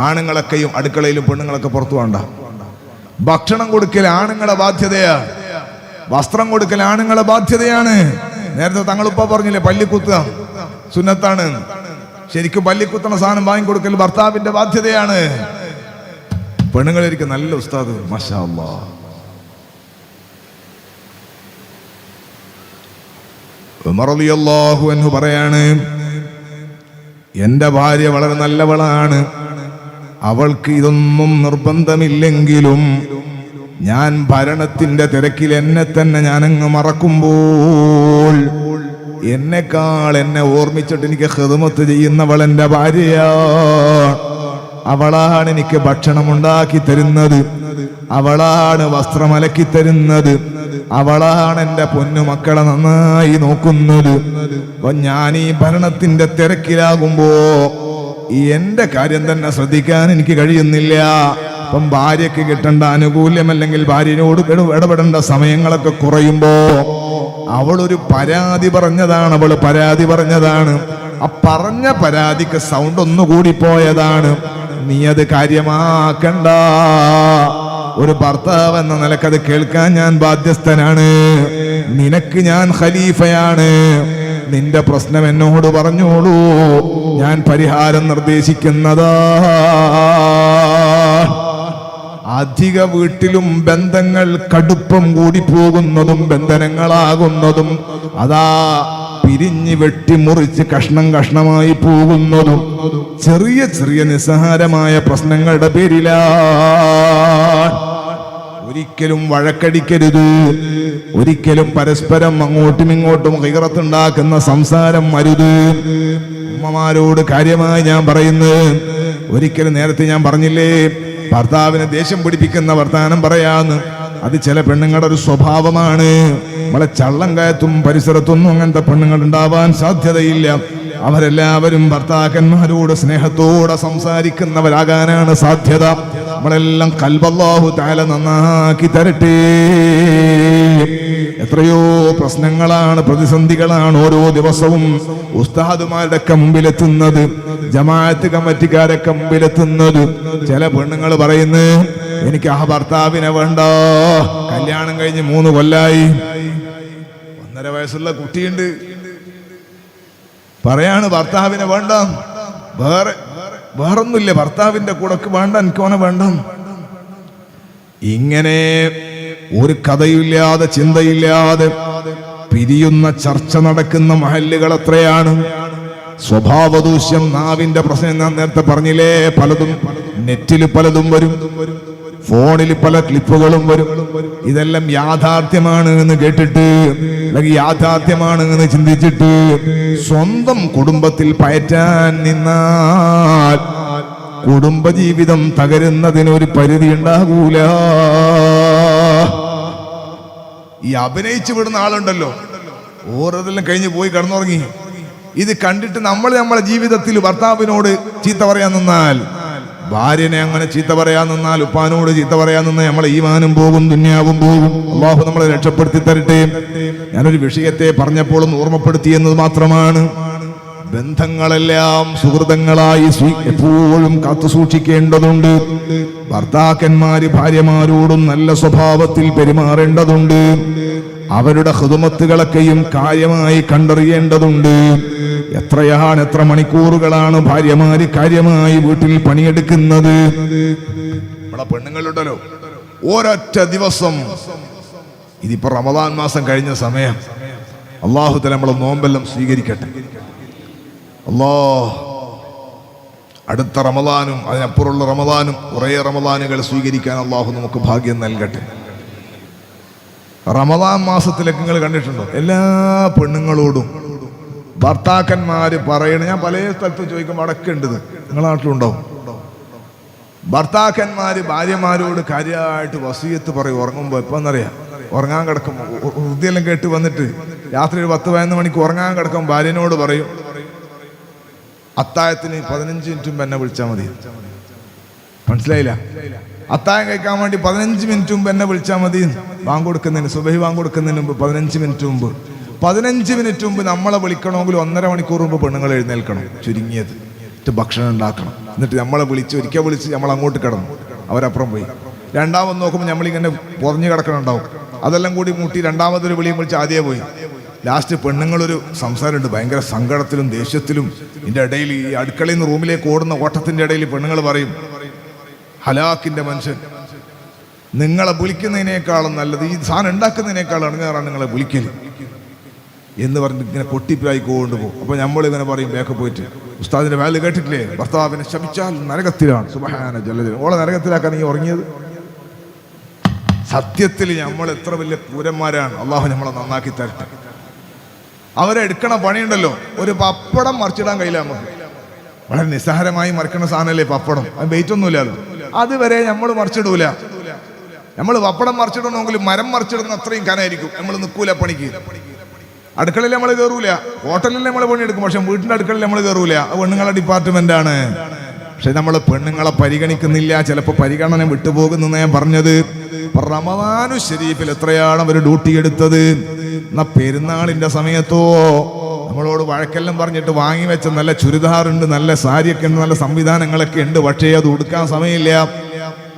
ആണുങ്ങളൊക്കെയും അടുക്കളയിലും പെണ്ണുങ്ങളൊക്കെ പുറത്തു വേണ്ട. ഭക്ഷണം കൊടുക്കൽ ആണുങ്ങളെ ബാധ്യതയാണ്, വസ്ത്രം കൊടുക്കൽ ആണുങ്ങളെ ബാധ്യതയാണ്. നേരത്തെ തങ്ങളിപ്പോ പറഞ്ഞില്ലേ പല്ലിക്കുത്തുക സുന്നത്താണ്. ശരിക്കും പല്ലിക്കുത്തണ സാധനം വാങ്ങിക്കൊടുക്കൽ ഭർത്താവിന്റെ ബാധ്യതയാണ്. പെണ്ണുങ്ങളായിരിക്കും നല്ല ഉസ്താദ്, മാഷാ അല്ലാഹ്. ഉമർ റളിയല്ലാഹു അൻഹു പറയാണ്, എൻ്റെ ഭാര്യ വളരെ നല്ലവളാണ്. അവൾക്ക് ഇതൊന്നും നിർബന്ധമില്ലെങ്കിലും ഞാൻ ഭരണത്തിന്റെ തിരക്കിൽ എന്നെ തന്നെ ഞാനങ്ങ് മറക്കുമ്പോൾ എന്നെക്കാൾ എന്നെ ഓർമ്മിച്ചിട്ട് എനിക്ക് ഖിദ്മത്ത് ചെയ്യുന്നവൾ എൻ്റെ ഭാര്യയാണ്. അവളാണ് എനിക്ക് ഭക്ഷണം ഉണ്ടാക്കി തരുന്നത്, അവളാണ് വസ്ത്രം അലക്കി തരുന്നത്, അവളാണ് എൻ്റെ പൊന്നുമക്കളെ നന്നായി നോക്കുന്നത്. അപ്പൊ ഞാൻ ഈ ഭരണത്തിന്റെ തിരക്കിലാകുമ്പോ എന്റെ കാര്യം തന്നെ ശ്രദ്ധിക്കാൻ എനിക്ക് കഴിയുന്നില്ല. അപ്പം ഭാര്യക്ക് കിട്ടേണ്ട ആനുകൂല്യം അല്ലെങ്കിൽ ഭാര്യനോട് ഇടപെടേണ്ട സമയങ്ങളൊക്കെ കുറയുമ്പോ അവളൊരു പരാതി പറഞ്ഞതാണ്, അവള് പരാതി പറഞ്ഞതാണ്. ആ പറഞ്ഞ പരാതിക്ക് സൗണ്ട് ഒന്നുകൂടി പോയതാണ്. നീ അത് കാര്യമാക്കണ്ട. ഒരു ഭർത്താവ് എന്ന നിലക്കത് കേൾക്കാൻ ഞാൻ ബാധ്യസ്ഥനാണ്. നിനക്ക് ഞാൻ ഖലീഫയാണ്. നിന്റെ പ്രശ്നം എന്നോട് പറഞ്ഞോളൂ, ഞാൻ പരിഹാരം നിർദ്ദേശിക്കുന്നതാ. അധിക വീട്ടിലും ബന്ധങ്ങൾ കടുപ്പം കൂടി പോകുന്നതും ബന്ധനങ്ങളാകുന്നതും അതാ പിരിഞ്ഞ് വെട്ടിമുറിച്ച് കഷ്ണം കഷ്ണമായി പോകുന്നതും ചെറിയ ചെറിയ നിസ്സാരമായ പ്രശ്നങ്ങളുടെ പേരിലാ. ഒരിക്കലും വഴക്കടിക്കരുത്, ഒരിക്കലും പരസ്പരം അങ്ങോട്ടും ഇങ്ങോട്ടും ഹിറത്തുണ്ടാക്കുന്ന സംസാരം അരുത്. ഉമ്മമാരോട് കാര്യമായി ഞാൻ പറയുന്നത്, ഒരിക്കലും നേരത്തെ ഞാൻ പറഞ്ഞില്ലേ ഭർത്താവിനെ ദേഷ്യം പിടിപ്പിക്കുന്ന വർത്താനം പറയാന്ന്, അത് ചില പെണ്ണുങ്ങളുടെ ഒരു സ്വഭാവമാണ്. നമ്മളെ ചള്ളങ്കയത്തും പരിസരത്തൊന്നും അങ്ങനത്തെ പെണ്ണുങ്ങൾ ഉണ്ടാവാൻ സാധ്യതയില്ല. അവരെല്ലാവരും ഭർത്താക്കന്മാരോട് സ്നേഹത്തോടെ സംസാരിക്കുന്നവരാകാനാണ് സാധ്യത. നമ്മളെല്ലാം ഖൽബല്ലാഹു തആല നന്നാക്കി തരട്ടെ. എത്രയോ പ്രശ്നങ്ങളാണ്, പ്രതിസന്ധികളാണ് ഓരോ ദിവസവും ഉസ്താദുമാരുടെ ഒക്കെ മുമ്പിലെത്തുന്നത്, ജമാഅത്ത് കമ്മിറ്റിക്കാരൊക്കെ മുമ്പിലെത്തുന്നത്. ചില പെണ്ണുങ്ങൾ പറയുന്നു എനിക്ക് ആ ഭർത്താവിനെ വേണ്ട, കല്യാണം കഴിഞ്ഞ് 3 കൊല്ലായി, 1.5 വയസ്സുള്ള കുട്ടിയുണ്ട്, പറയാണ് ഭർത്താവിനെ വേണ്ട, വേറൊന്നുമില്ല, ഭർത്താവിന്റെ കൂടക്ക് വേണ്ട, എനിക്കോനെ വേണ്ട. ഇങ്ങനെ ഒരു കഥയില്ലാതെ ചിന്തയില്ലാതെ പിരിയുന്ന ചർച്ച നടക്കുന്ന മഹല്ലുകൾ എത്രയാണ്. സ്വഭാവദൂഷ്യം, നാവിന്റെ പ്രശ്നം ഞാൻ നേരത്തെ പറഞ്ഞില്ലേ, പലതും നെറ്റിൽ പലതും വരും, ഫോണിൽ പല ക്ലിപ്പുകളും വരും. ഇതെല്ലാം യാഥാർത്ഥ്യമാണ് എന്ന് കേട്ടിട്ട് അല്ലെങ്കിൽ യാഥാർത്ഥ്യമാണ് എന്ന് ചിന്തിച്ചിട്ട് സ്വന്തം കുടുംബത്തിൽ പയറ്റാൻ നിന്നാൽ കുടുംബജീവിതം തകരുന്നതിനൊരു പരിധി ഉണ്ടാകൂല. ഈ അഭിനയിച്ചു വിടുന്ന ആളുണ്ടല്ലോ, ഓരോതെല്ലാം കഴിഞ്ഞ് പോയി കിടന്നുറങ്ങി. ഇത് കണ്ടിട്ട് നമ്മളെ ജീവിതത്തിൽ ഭർത്താവിനോട് ചീത്ത പറയാൻ നിന്നാൽ, ഭാര്യനെ അങ്ങനെ ചീത്ത പറയാൻ നിന്നാൽ, ഉപ്പാനോട് ചീത്ത പറയാൻ നിന്നാൽ നമ്മളെ ഈമാനും പോകും, ദുന്യാവും പോകും. അല്ലാഹു നമ്മളെ രക്ഷപ്പെടുത്തി തരട്ടെ. ഞാനൊരു വിഷയത്തെ പറഞ്ഞപ്പോൾ ഒന്ന് ഓർമ്മപ്പെടുത്തി എന്നത് മാത്രമാണ്. ബന്ധങ്ങളെല്ലാം സുഹൃതങ്ങളായി എപ്പോഴും കാത്തു സൂക്ഷിക്കേണ്ടതുണ്ട്. ഭർത്താക്കന്മാര് ഭാര്യമാരോടും നല്ല സ്വഭാവത്തിൽ പെരുമാറേണ്ടതുണ്ട്. അവരുടെ ഖിദ്മത്തുകളൊക്കെയും കാര്യമായി കണ്ടറിയേണ്ടതുണ്ട്. എത്ര മണിക്കൂറുകളാണ് ഭാര്യമാര് കാര്യമായി വീട്ടിൽ പണിയെടുക്കുന്നത്. നമ്മളെ പെണ്ണുങ്ങളുണ്ടല്ലോ, ഒരൊറ്റ ദിവസം, ഇതിപ്പോ റമദാൻ മാസം കഴിഞ്ഞ സമയം, അല്ലാഹു തആല നമ്മളെ നോമ്പെല്ലാം സ്വീകരിക്കട്ടെ. അടുത്ത റമദാനും അതിനപ്പുറമുള്ള റമദാനും കുറേ റമദാനുകൾ സ്വീകരിക്കാൻ അല്ലാഹു നമുക്ക് ഭാഗ്യം നൽകട്ടെ. റമദാൻ മാസത്തിലൊക്കെ നിങ്ങൾ കണ്ടിട്ടുണ്ടോ, എല്ലാ പെണ്ണുങ്ങളോടും ഭർത്താക്കന്മാര് പറയണ, ഞാൻ പല സ്ഥലത്തും ചോദിക്കുമ്പോൾ അടക്കം ഉണ്ട്, നിങ്ങളുടെ നാട്ടിലുണ്ടാവും. ഭർത്താക്കന്മാര് ഭാര്യമാരോട് കാര്യമായിട്ട് വസിയത്ത് പറയും. ഉറങ്ങുമ്പോൾ ഇപ്പം എന്നറിയാം, ഉറങ്ങാൻ കിടക്കുമ്പോൾ വൃത്തിയെല്ലാം കേട്ട് വന്നിട്ട് രാത്രി ഒരു 10-11 മണിക്ക് ഉറങ്ങാൻ കിടക്കുമ്പോൾ ഭാര്യനോട് പറയും, അത്തായത്തിന് 15 മിനിറ്റ് മുമ്പ് എന്നെ വിളിച്ചാൽ മതി. മനസ്സിലായില്ല? അത്തായം കഴിക്കാൻ വേണ്ടി 15 മിനിറ്റ് മുമ്പ് എന്നെ വിളിച്ചാൽ മതി. ബാങ്ക് കൊടുക്കുന്നതിന്, സുബഹി ബാങ്ക് കൊടുക്കുന്നതിന് മുമ്പ് 15 മിനിറ്റ് മുമ്പ്. 15 മിനിറ്റ് മുമ്പ് നമ്മളെ വിളിക്കണമെങ്കിൽ 1.5 മണിക്കൂർ മുമ്പ് പെണ്ണുങ്ങൾ എഴുന്നേൽക്കണം, ചുരുങ്ങിയത്. എന്നിട്ട് ഭക്ഷണം ഉണ്ടാക്കണം. എന്നിട്ട് നമ്മളെ ഒരിക്കൽ വിളിച്ച് നമ്മൾ അങ്ങോട്ട് കിടന്നു, അവരപ്പുറം പോയി. രണ്ടാമത് നോക്കുമ്പോൾ നമ്മളിങ്ങനെ പുറഞ്ഞു കിടക്കണുണ്ടാവും. അതെല്ലാം കൂടി മുട്ടി രണ്ടാമതൊരു വിളിയും വിളിച്ച് ആദ്യമേ പോയി. ലാസ്റ്റ് പെണ്ണുങ്ങളൊരു സംസാരമുണ്ട്, ഭയങ്കര സങ്കടത്തിലും ദേഷ്യത്തിലും. ഇതിൻ്റെ ഇടയിൽ ഈ അടുക്കളയിൽ നിന്ന് റൂമിലേക്ക് ഓടുന്ന ഓട്ടത്തിൻ്റെ ഇടയിൽ പെണ്ണുങ്ങൾ പറയും, ഹലാക്കിൻ്റെ മനുഷ്യൻ, നിങ്ങളെ വിളിക്കുന്നതിനേക്കാളും നല്ലത് ഈ സാധനം ഉണ്ടാക്കുന്നതിനേക്കാളും ഇടങ്ങേറാണ് നിങ്ങളെ വിളിക്കൽ എന്ന് പറഞ്ഞിട്ട് ഇങ്ങനെ പൊട്ടിപ്പായി കൊണ്ടുപോകും. അപ്പോൾ നമ്മളിങ്ങനെ പറയും, ബാക്ക് പോയിട്ട് ഉസ്താദിന്റെ വാല് കേട്ടിട്ടില്ലേ? ഭർത്താവിനെ ശപിച്ചാൽ നരകത്തിലാണ്. സുബ്ഹാന ജല്ലജല. ഓളെ നരകത്തിലാക്കാൻ നീ ഉറങ്ങിയത്? സത്യത്തിൽ നമ്മൾ എത്ര വലിയ പൂരന്മാരാണ്. അള്ളാഹു നമ്മളെ നന്നാക്കി തരട്ടെ. അവരെ എടുക്കണ പണിയുണ്ടല്ലോ, ഒരു പപ്പടം മറിച്ചിടാൻ കഴിയില്ല നമുക്ക്. വളരെ നിസ്സാരമായി മറിക്കണ സാധനമല്ലേ പപ്പടം, അത് വെയിറ്റ് ഒന്നുമില്ലല്ലോ. അതുവരെ നമ്മൾ മറിച്ചിടൂല. നമ്മൾ പപ്പടം മറിച്ചിടണമെങ്കിൽ മരം മറിച്ചിടുന്ന അത്രയും കനായിരിക്കും. നമ്മൾ നിൽക്കൂല പണിക്ക്. അടുക്കളയിൽ നമ്മൾ കയറൂല. ഹോട്ടലിൽ നമ്മൾ പണിയെടുക്കും, പക്ഷെ വീട്ടിന്റെ അടുക്കളയിൽ നമ്മൾ കയറൂല. പെണ്ണുങ്ങളുടെ ഡിപ്പാർട്ട്മെന്റ് ആണ്. പക്ഷെ നമ്മൾ പെണ്ണുങ്ങളെ പരിഗണിക്കുന്നില്ല. ചിലപ്പോൾ പരിഗണന വിട്ടുപോകുന്ന ഞാൻ പറഞ്ഞത്. റമദാനു ശരീഫിൽ എത്രയാണ് അവർ ഡ്യൂട്ടി എടുത്തത്. എന്നാ പെരുന്നാളിന്റെ സമയത്തോ നമ്മളോട് വഴക്കെല്ലാം പറഞ്ഞിട്ട് വാങ്ങി വെച്ച നല്ല ചുരിദാറുണ്ട്, നല്ല സാരിയൊക്കെ ഉണ്ട്, നല്ല സംവിധാനങ്ങളൊക്കെ ഉണ്ട്. പക്ഷേ അത് ഉടുക്കാൻ സമയമില്ല.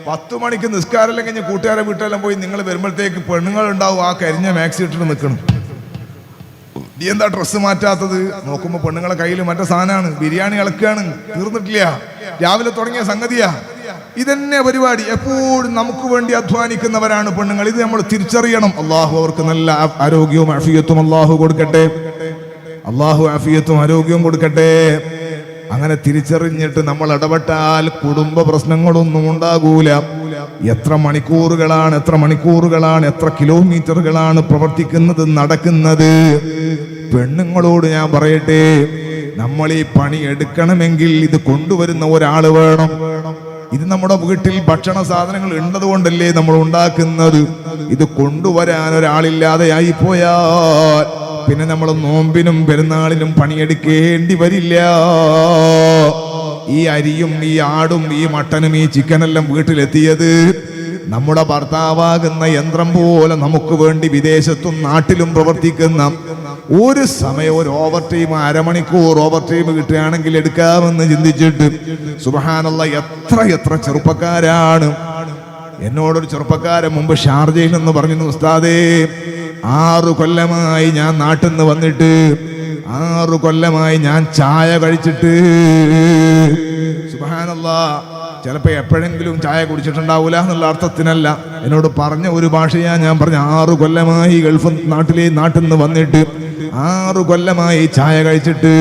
10 മണിക്ക് നിസ്കാരം കഴിഞ്ഞ് കൂട്ടുകാരെ വീട്ടിലെല്ലാം പോയി നിങ്ങൾ വരുമ്പോഴത്തേക്ക് പെണ്ണുങ്ങൾ ഉണ്ടാവും ആ കരിഞ്ഞ മാക്സി ഇട്ടിട്ട് നിൽക്കണം. നീ എന്താ ഡ്രസ്സ് മാറ്റാത്തത്? നോക്കുമ്പോൾ പെണ്ണുങ്ങളെ കയ്യിൽ മറ്റേ സാധനമാണ്, ബിരിയാണി ഇളക്കുകയാണ്, തീർന്നിട്ടില്ല, രാവിലെ തുടങ്ങിയ സംഗതിയാ. ഇതന്നെ പരിപാടി. എപ്പോഴും നമുക്ക് വേണ്ടി അധ്വാനിക്കുന്നവരാണ് പെണ്ണുങ്ങൾ. ഇത് നമ്മൾ തിരിച്ചറിയണം. അള്ളാഹു അവർക്ക് നല്ല ആരോഗ്യവും ആഫിയത്തും അള്ളാഹു കൊടുക്കട്ടെ. അള്ളാഹു ആഫിയത്തും ആരോഗ്യവും കൊടുക്കട്ടെ. അങ്ങനെ തിരിച്ചറിഞ്ഞിട്ട് നമ്മൾ ഇടപെട്ടാൽ കുടുംബ പ്രശ്നങ്ങളൊന്നും ഉണ്ടാകൂല. എത്ര മണിക്കൂറുകളാണ് എത്ര കിലോമീറ്ററുകളാണ് പ്രവർത്തിക്കുന്നത്, നടക്കുന്നത്. പെണ്ണുങ്ങളോട് ഞാൻ പറയട്ടെ, നമ്മൾ ഈ പണി എടുക്കണമെങ്കിൽ ഇത് കൊണ്ടുവരുന്ന ഒരാൾ വേണം. ഇത് നമ്മുടെ വീട്ടിൽ ഭക്ഷണ സാധനങ്ങൾ ഉള്ളത് കൊണ്ടല്ലേ നമ്മൾ ഉണ്ടാക്കുന്നത്. ഇത് കൊണ്ടുവരാൻ ഒരാളില്ലാതെ ആയി പോയാൽ പിന്നെ നമ്മൾ നോമ്പിനും പെരുന്നാളിനും പണിയെടുക്കേണ്ടി വരില്ല. ഈ അരിയും ഈ ആടും ഈ മട്ടനും ഈ ചിക്കനെല്ലാം വീട്ടിലെത്തിയത് നമ്മുടെ ഭർത്താവാകുന്ന യന്ത്രം പോലെ നമുക്ക് വേണ്ടി വിദേശത്തും നാട്ടിലും പ്രവർത്തിക്കുന്ന ഒരു സമയം ഒരു ഓവർ ടൈം, അരമണിക്കൂർ ഓവർ ടൈം കിട്ടുകയാണെങ്കിൽ എടുക്കാമെന്ന് ചിന്തിച്ചിട്ട് സുബ്ഹാനല്ലാഹ് എത്ര ചെറുപ്പക്കാരാണ്. എന്നോടൊരു ചെറുപ്പക്കാരൻ മുമ്പ് ഷാർജയിൽ നിന്ന് പറഞ്ഞു, ഉസ്താദേ 6 കൊല്ലമായി ഞാൻ നാട്ടിൽ നിന്ന് വന്നിട്ട് 6 കൊല്ലമായി ഞാൻ ചായ കഴിച്ചിട്ട്. സുബ്ഹാനല്ലാഹ്, ചിലപ്പോൾ എപ്പോഴെങ്കിലും ചായ കുടിച്ചിട്ടുണ്ടാവൂല എന്നുള്ള അർത്ഥത്തിനല്ല. എന്നോട് പറഞ്ഞ ഒരു ഭാഷയാ ഞാൻ പറഞ്ഞ. 6 കൊല്ലമായി ഗൾഫ് നാട്ടിൽ നിന്ന് വന്നിട്ട് 6 കൊല്ലമായി ചായ കഴിച്ചിട്ട്.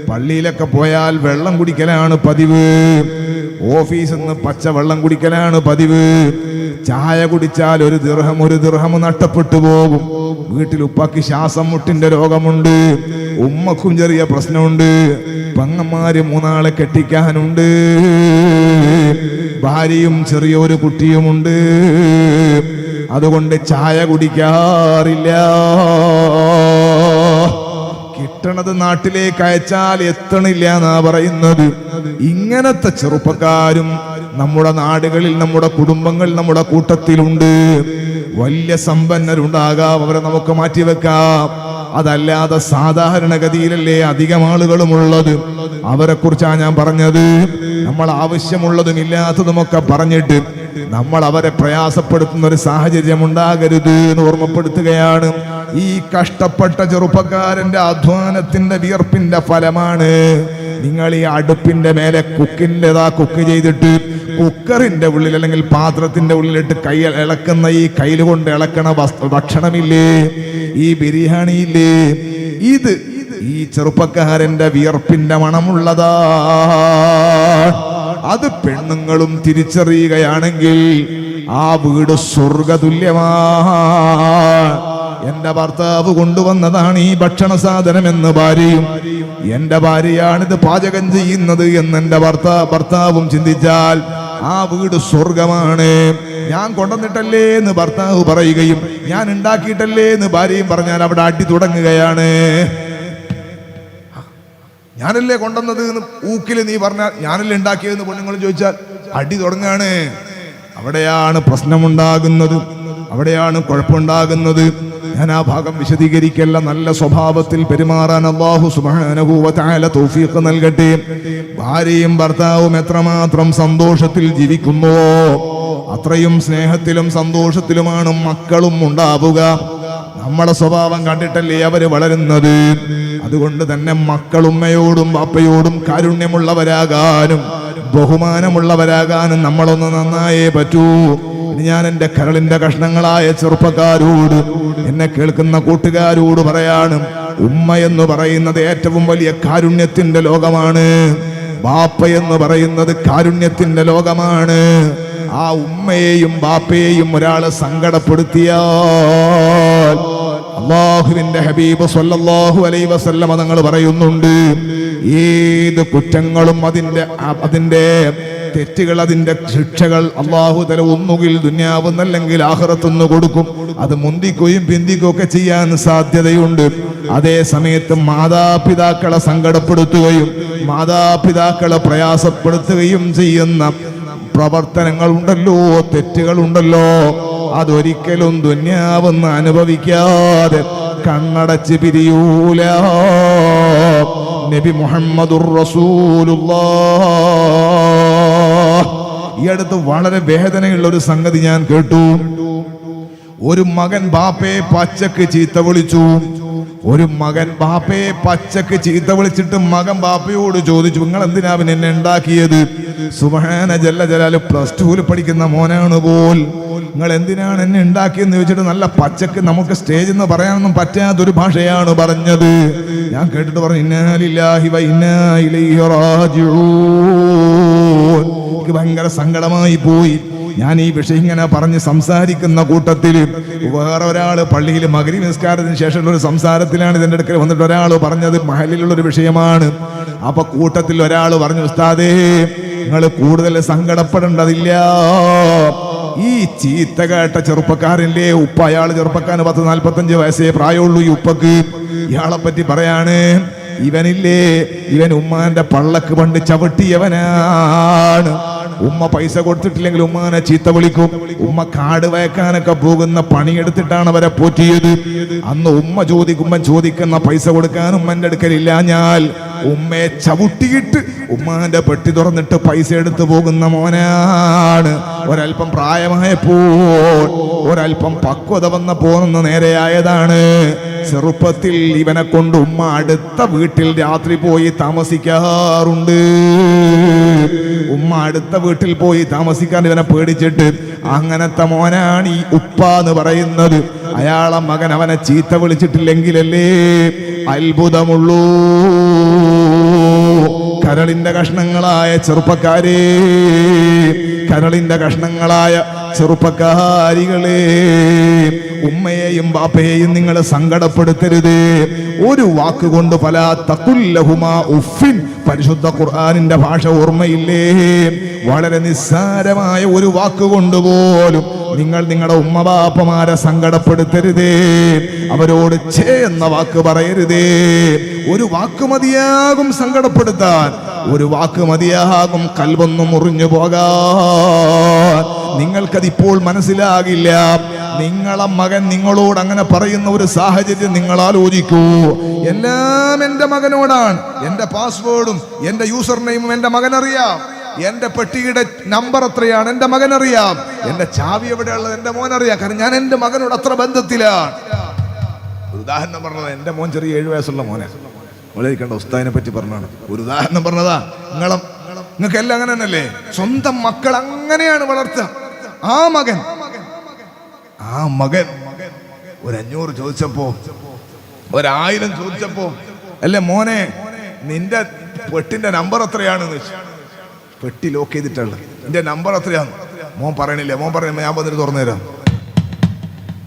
പള്ളിയിലൊക്കെ പോയാൽ വെള്ളം കുടിക്കലാണ് പതിവ്. ഓഫീസിൽ നിന്ന് പച്ച വെള്ളം കുടിക്കലാണ് പതിവ്. ചായ കുടിച്ചാൽ ഒരു ദിർഹം നഷ്ടപ്പെട്ടു പോകും. വീട്ടിൽ ഉപ്പാക്ക് ശ്വാസം മുട്ടിന്റെ രോഗമുണ്ട്, ഉമ്മക്കും ചെറിയ പ്രശ്നമുണ്ട്, പെങ്ങന്മാര് 3 ആളെ കെട്ടിക്കാനുണ്ട്, ഭാര്യയും ചെറിയൊരു കുട്ടിയുമുണ്ട്. അതുകൊണ്ട് ചായ കുടിക്കാറില്ല. കിട്ടണത് നാട്ടിലേക്ക് അയച്ചാൽ എത്തണില്ല എന്നാ പറയുന്നത്. ഇങ്ങനത്തെ ചെറുപ്പക്കാരും നമ്മുടെ നാടുകളിൽ, നമ്മുടെ കുടുംബങ്ങൾ, നമ്മുടെ കൂട്ടത്തിലുണ്ട്. വലിയ സമ്പന്നരുണ്ടാകാം, അവരെ നമുക്ക് മാറ്റിവെക്കാം. അതല്ലാതെ സാധാരണഗതിയിലല്ലേ അധികം ആളുകളുമുള്ളത്. അവരെ കുറിച്ചാണ് ഞാൻ പറഞ്ഞത്. നമ്മൾ ആവശ്യമുള്ളതും ഇല്ലാത്തതുമൊക്കെ പറഞ്ഞിട്ട് നമ്മൾ അവരെ പ്രയാസപ്പെടുത്തുന്ന ഒരു സാഹചര്യം ഉണ്ടാകരുത് എന്ന് ഓർമ്മപ്പെടുത്തുകയാണ്. ഈ കഷ്ടപ്പെട്ട ചെറുപ്പക്കാരന്റെ അധ്വാനത്തിന്റെ വിയർപ്പിന്റെ ഫലമാണ് നിങ്ങൾ ഈ അടുപ്പിന്റെ മേലെ കുക്ക് ചെയ്തിട്ട് കുക്കറിന്റെ ഉള്ളിൽ അല്ലെങ്കിൽ പാത്രത്തിന്റെ ഉള്ളിലിട്ട് കൈ ഇളക്കുന്ന, ഈ കയ്യിൽ കൊണ്ട് ഇളക്കണ ഭക്ഷണമില്ലേ, ഈ ബിരിയാണിയില്ലേ, ഇത് ഈ ചെറുപ്പക്കാരന്റെ വിയർപ്പിന്റെ മണമുള്ളതാ. അത് പെണ്ണുങ്ങളും തിരിച്ചറിയുകയാണെങ്കിൽ ആ വീട് സ്വർഗതുല്യമാണ്. എന്റെ ഭർത്താവ് കൊണ്ടുവന്നതാണ് ഈ ഭക്ഷണ സാധനം എന്ന് ഭാര്യയും, എന്റെ ഭാര്യയാണിത് പാചകം ചെയ്യുന്നത് എന്ന് എന്റെ ഭർത്താവും ചിന്തിച്ചാൽ ആ വീട് സ്വർഗമാണ്. ഞാൻ കൊണ്ടുവന്നിട്ടല്ലേ എന്ന് ഭർത്താവ് പറയുകയും ഞാൻ ഉണ്ടാക്കിയിട്ടല്ലേ എന്ന് ഭാര്യയും പറഞ്ഞാൽ അവിടെ അടി തുടങ്ങുകയാണ്. ഞാനല്ലേ കൊണ്ടുവന്നത് എന്ന് ഊക്കില് നീ പറഞ്ഞാൽ ഞാനല്ലേ ഉണ്ടാക്കിയതെന്ന് പെണ്ണുങ്ങൾ ചോദിച്ചാൽ അടി തുടങ്ങാണ്. അവിടെയാണ് പ്രശ്നമുണ്ടാകുന്നത്, അവിടെയാണ് കുഴപ്പമുണ്ടാകുന്നത്. ഞാൻ ആ ഭാഗം വിശദീകരിക്കല്ല. നല്ല സ്വഭാവത്തിൽ പെരുമാറാൻ അല്ലാഹു സുബ്ഹാനഹു വ തആല തൗഫീഖ് നൽകട്ടെ. ഭാര്യയും ഭർത്താവും എത്രമാത്രം സന്തോഷത്തിൽ ജീവിക്കുന്നുവോ അത്രയും സ്നേഹത്തിലും സന്തോഷത്തിലുമാണ് മക്കളും ഉണ്ടാവുക. നമ്മളെ സ്വഭാവം കണ്ടിട്ടല്ലേ അവര് വളരുന്നത്. അതുകൊണ്ട് തന്നെ മക്കൾ ഉമ്മയോടും ബാപ്പയോടും കാരുണ്യമുള്ളവരാകാനും ബഹുമാനമുള്ളവരാകാനും നമ്മളൊന്ന് നന്നായേ പറ്റൂ. ഞാൻ എൻ്റെ കരളിന്റെ കഷ്ണങ്ങളായ ചെറുപ്പക്കാരോട്, എന്നെ കേൾക്കുന്ന കൂട്ടുകാരോട് പറയാണ്, ഉമ്മ എന്ന് പറയുന്നത് ഏറ്റവും വലിയ കാരുണ്യത്തിന്റെ ലോകമാണ്. ബാപ്പ എന്ന് പറയുന്നത് കാരുണ്യത്തിന്റെ ലോകമാണ്. ആ ഉമ്മയെയും ബാപ്പയെയും ഒരാള് സങ്കടപ്പെടുത്തിയാൽ അല്ലാഹുവിന്റെ ഹബീബ് സ്വല്ലല്ലാഹു അലൈഹി വസല്ലമ തങ്ങൾ പറയുന്നുണ്ട്, ഏത് കുറ്റങ്ങളും അതിന്റെ തെറ്റുകൾ, അതിന്റെ ശിക്ഷകൾ അല്ലാഹു തആല ഒന്നുകിൽ ദുനിയാവെന്നല്ലെങ്കിൽ ആഖിറത്തുനിന്ന് കൊടുക്കും. അത് മുന്തിക്കുകയും പിന്തിക്കുകയും ഒക്കെ ചെയ്യാൻ സാധ്യതയുണ്ട്. അതേ സമയത്ത് മാതാപിതാക്കളെ സങ്കടപ്പെടുത്തുകയും മാതാപിതാക്കളെ പ്രയാസപ്പെടുത്തുകയും ചെയ്യുന്ന പ്രവർത്തനങ്ങൾ ഉണ്ടല്ലോ, തെറ്റുകൾ ഉണ്ടല്ലോ, അതൊരിക്കലും ദുനിയാവെന്ന് അനുഭവിക്കാതെ കണ്ണടച്ച് പിരിയൂല. നബി മുഹമ്മദുർ റസൂലുള്ളാഹ്. ഈ അടുത്ത് വളരെ വേദനയുള്ള ഒരു സംഗതി ഞാൻ കേട്ടു. ഒരു മകൻ ബാപ്പയെ പച്ചക്ക് ചീത്ത വിളിച്ചു. ഒരു മകൻ ബാപ്പയെ പച്ചക്ക് ചീത്ത വിളിച്ചിട്ട് മകൻ ബാപ്പയോട് ചോദിച്ചു, നിങ്ങൾ എന്തിനാ എന്നെ ഉണ്ടാക്കിയത്? സുബ്ഹാന ജല്ല ജലാല് +2 പഠിക്കുന്ന മോനാണ് പോൽ, നിങ്ങൾ എന്തിനാണ് എന്നെ ഉണ്ടാക്കിയെന്ന് ചോദിച്ചിട്ട് നല്ല പച്ചക്ക് നമുക്ക് സ്റ്റേജിൽ നിന്ന് പറയാനൊന്നും പറ്റാത്തൊരു ഭാഷയാണ് പറഞ്ഞത്. ഞാൻ കേട്ടിട്ട് പറഞ്ഞു, ഇന്നാ ലില്ലാഹി വ ഇന്നാ ഇലൈഹി റാജിഊൻ. എനിക്ക് ഭയങ്കര സങ്കടമായി പോയി. ഞാൻ ഈ വിഷയം ഇങ്ങനെ പറഞ്ഞ് സംസാരിക്കുന്ന കൂട്ടത്തിൽ വേറെ ഒരാള് പള്ളിയിൽ മഗ്‌രിബ് നിസ്കാരത്തിന് ശേഷമുള്ള ഒരു സംസാരത്തിലാണ് ഇതിന്റെ അടുക്കൽ വന്നിട്ട് ഒരാൾ പറഞ്ഞത് മഹലിലുള്ളൊരു വിഷയമാണ്. അപ്പൊ കൂട്ടത്തിൽ ഒരാൾ പറഞ്ഞു, ഉസ്താദേ നിങ്ങൾ കൂടുതൽ സങ്കടപ്പെടേണ്ടതില്ല. ഈ ചീത്ത കേട്ട ചെറുപ്പക്കാരൻ്റെ ഉപ്പ, അയാൾ ചെറുപ്പക്കാരന് 40-45 വയസ്സേ പ്രായമുള്ളൂ. ഈ ഉപ്പക്ക് ഇയാളെ പറ്റി പറയാണ്, ഇവനില്ലേ, ഇവൻ ഉമ്മാന്റെ പള്ളക്ക് പണ്ട് ചവിട്ടിയവനാണ്. ഉമ്മ പൈസ കൊടുത്തിട്ടില്ലെങ്കിൽ ഉമ്മാനെ ചീത്ത വിളിക്കും. ഉമ്മ കാട് വയക്കാനൊക്കെ പോകുന്ന പണിയെടുത്തിട്ടാണ് അവരെ പോറ്റിയത്. അന്ന് ഉമ്മ ചോദിക്കുന്ന പൈസ കൊടുക്കാൻ ഉമ്മന്റെ അടുക്കലില്ല. ഞാൻ ഉമ്മയെ ചവിട്ടിയിട്ട് ഉമ്മാന്റെ പെട്ടി തുറന്നിട്ട് പൈസ എടുത്തു പോകുന്ന മോനാണ്. ഒരൽപ്പം പ്രായമായപ്പോൾ, ഒരൽപ്പം പക്വത വന്ന പോകുന്ന നേരെയായതാണ്. ചെറുപ്പത്തിൽ ഇവനെ കൊണ്ട് ഉമ്മ അടുത്ത വീട്ടിൽ രാത്രി പോയി താമസിക്കാറുണ്ട്. ഉമ്മ അടുത്ത വീട്ടിൽ പോയി താമസിക്കാൻ ഇവനെ പേടിച്ചിട്ട്. അങ്ങനത്തെ മോനാണ് ഈ ഉപ്പ എന്ന് പറയുന്നത്. അയാളെ മകൻ അവനെ ചീത്ത വിളിച്ചിട്ടില്ലെങ്കിലല്ലേ അത്ഭുതമുള്ളൂ. കരളിന്റെ കഷ്ണങ്ങളായ ചെറുപ്പക്കാരെ, കരളിന്റെ കഷ്ണങ്ങളായ ചെറുപ്പക്കാരികളെ, ഉമ്മയെയും ബാപ്പയെയും നിങ്ങൾ സങ്കടപ്പെടുത്തരുത്. ഒരു വാക്കുകൊണ്ട് ഫലാ തഖുല്ലഹുമാ ഉഫിൻ, പരിശുദ്ധ ഖുർആനിന്റെ ഭാഷ ഓർമ്മയില്ലേ? വളരെ നിസ്സാരമായ ഒരു വാക്കുകൊണ്ട് പോലും നിങ്ങൾ നിങ്ങളുടെ ഉമ്മ ബാപ്പമാരെ സങ്കടപ്പെടുത്തരുതേ. അവരോട് ഛേ എന്ന വാക്ക് പറയരുതേ. ഒരു വാക്ക് മതിയാകും സങ്കടപ്പെടുത്താൻ, ഒരു വാക്ക് മതിയാകും കൽബൊന്നും മുറിഞ്ഞു പോകാൻ. നിങ്ങൾക്കതിപ്പോൾ മനസ്സിലാകില്ല. നിങ്ങളെ മകൻ നിങ്ങളോട് അങ്ങനെ പറയുന്ന ഒരു സാഹചര്യം നിങ്ങൾ ആലോചിക്കൂ. എല്ലാം എൻ്റെ മകനോടാണ്. എൻ്റെ പാസ്വേഡും എൻ്റെ യൂസർ നെയിമും എൻ്റെ മകനറിയാം. എൻ്റെ പെട്ടിയുടെ നമ്പർ എത്രയാണ് എൻ്റെ മകനറിയാം. എൻ്റെ ചാവി എവിടെയുള്ളത് എൻ്റെ മോനറിയാം. കാരണം ഞാൻ എൻ്റെ മകനോട് അത്ര ബന്ധത്തിലാണ്. ഒരു ഉദാഹരണം പറഞ്ഞത്, എൻ്റെ മോൻ ചെറിയ 7 വയസ്സുള്ള മോനെ, വിളിക്കേണ്ട ഉസ്താദിനെ പറ്റി പറഞ്ഞാണ്. ഒരു ഉദാഹരണം പറഞ്ഞതാ. നിങ്ങൾക്ക് എല്ലാം അങ്ങനെ തന്നെയല്ലേ? സ്വന്തം മക്കൾ അങ്ങനെയാണ് വളർത്തുക. ആ മകൻ ഒരു 500 ചോദിച്ചപ്പോ, 1000 ചോദിച്ചപ്പോ, അല്ലേ മോനെ നിന്റെ പെട്ടിന്റെ നമ്പർ എത്രയാണെന്ന് വെച്ചു. പെട്ടി ലോക്ക് ചെയ്തിട്ടുള്ള നിന്റെ നമ്പർ എത്രയാണ്? മോൻ പറയണില്ല. മോൻ പറയുമ്പോ ഞാൻ വന്നിട്ട് തുറന്നു തരാം.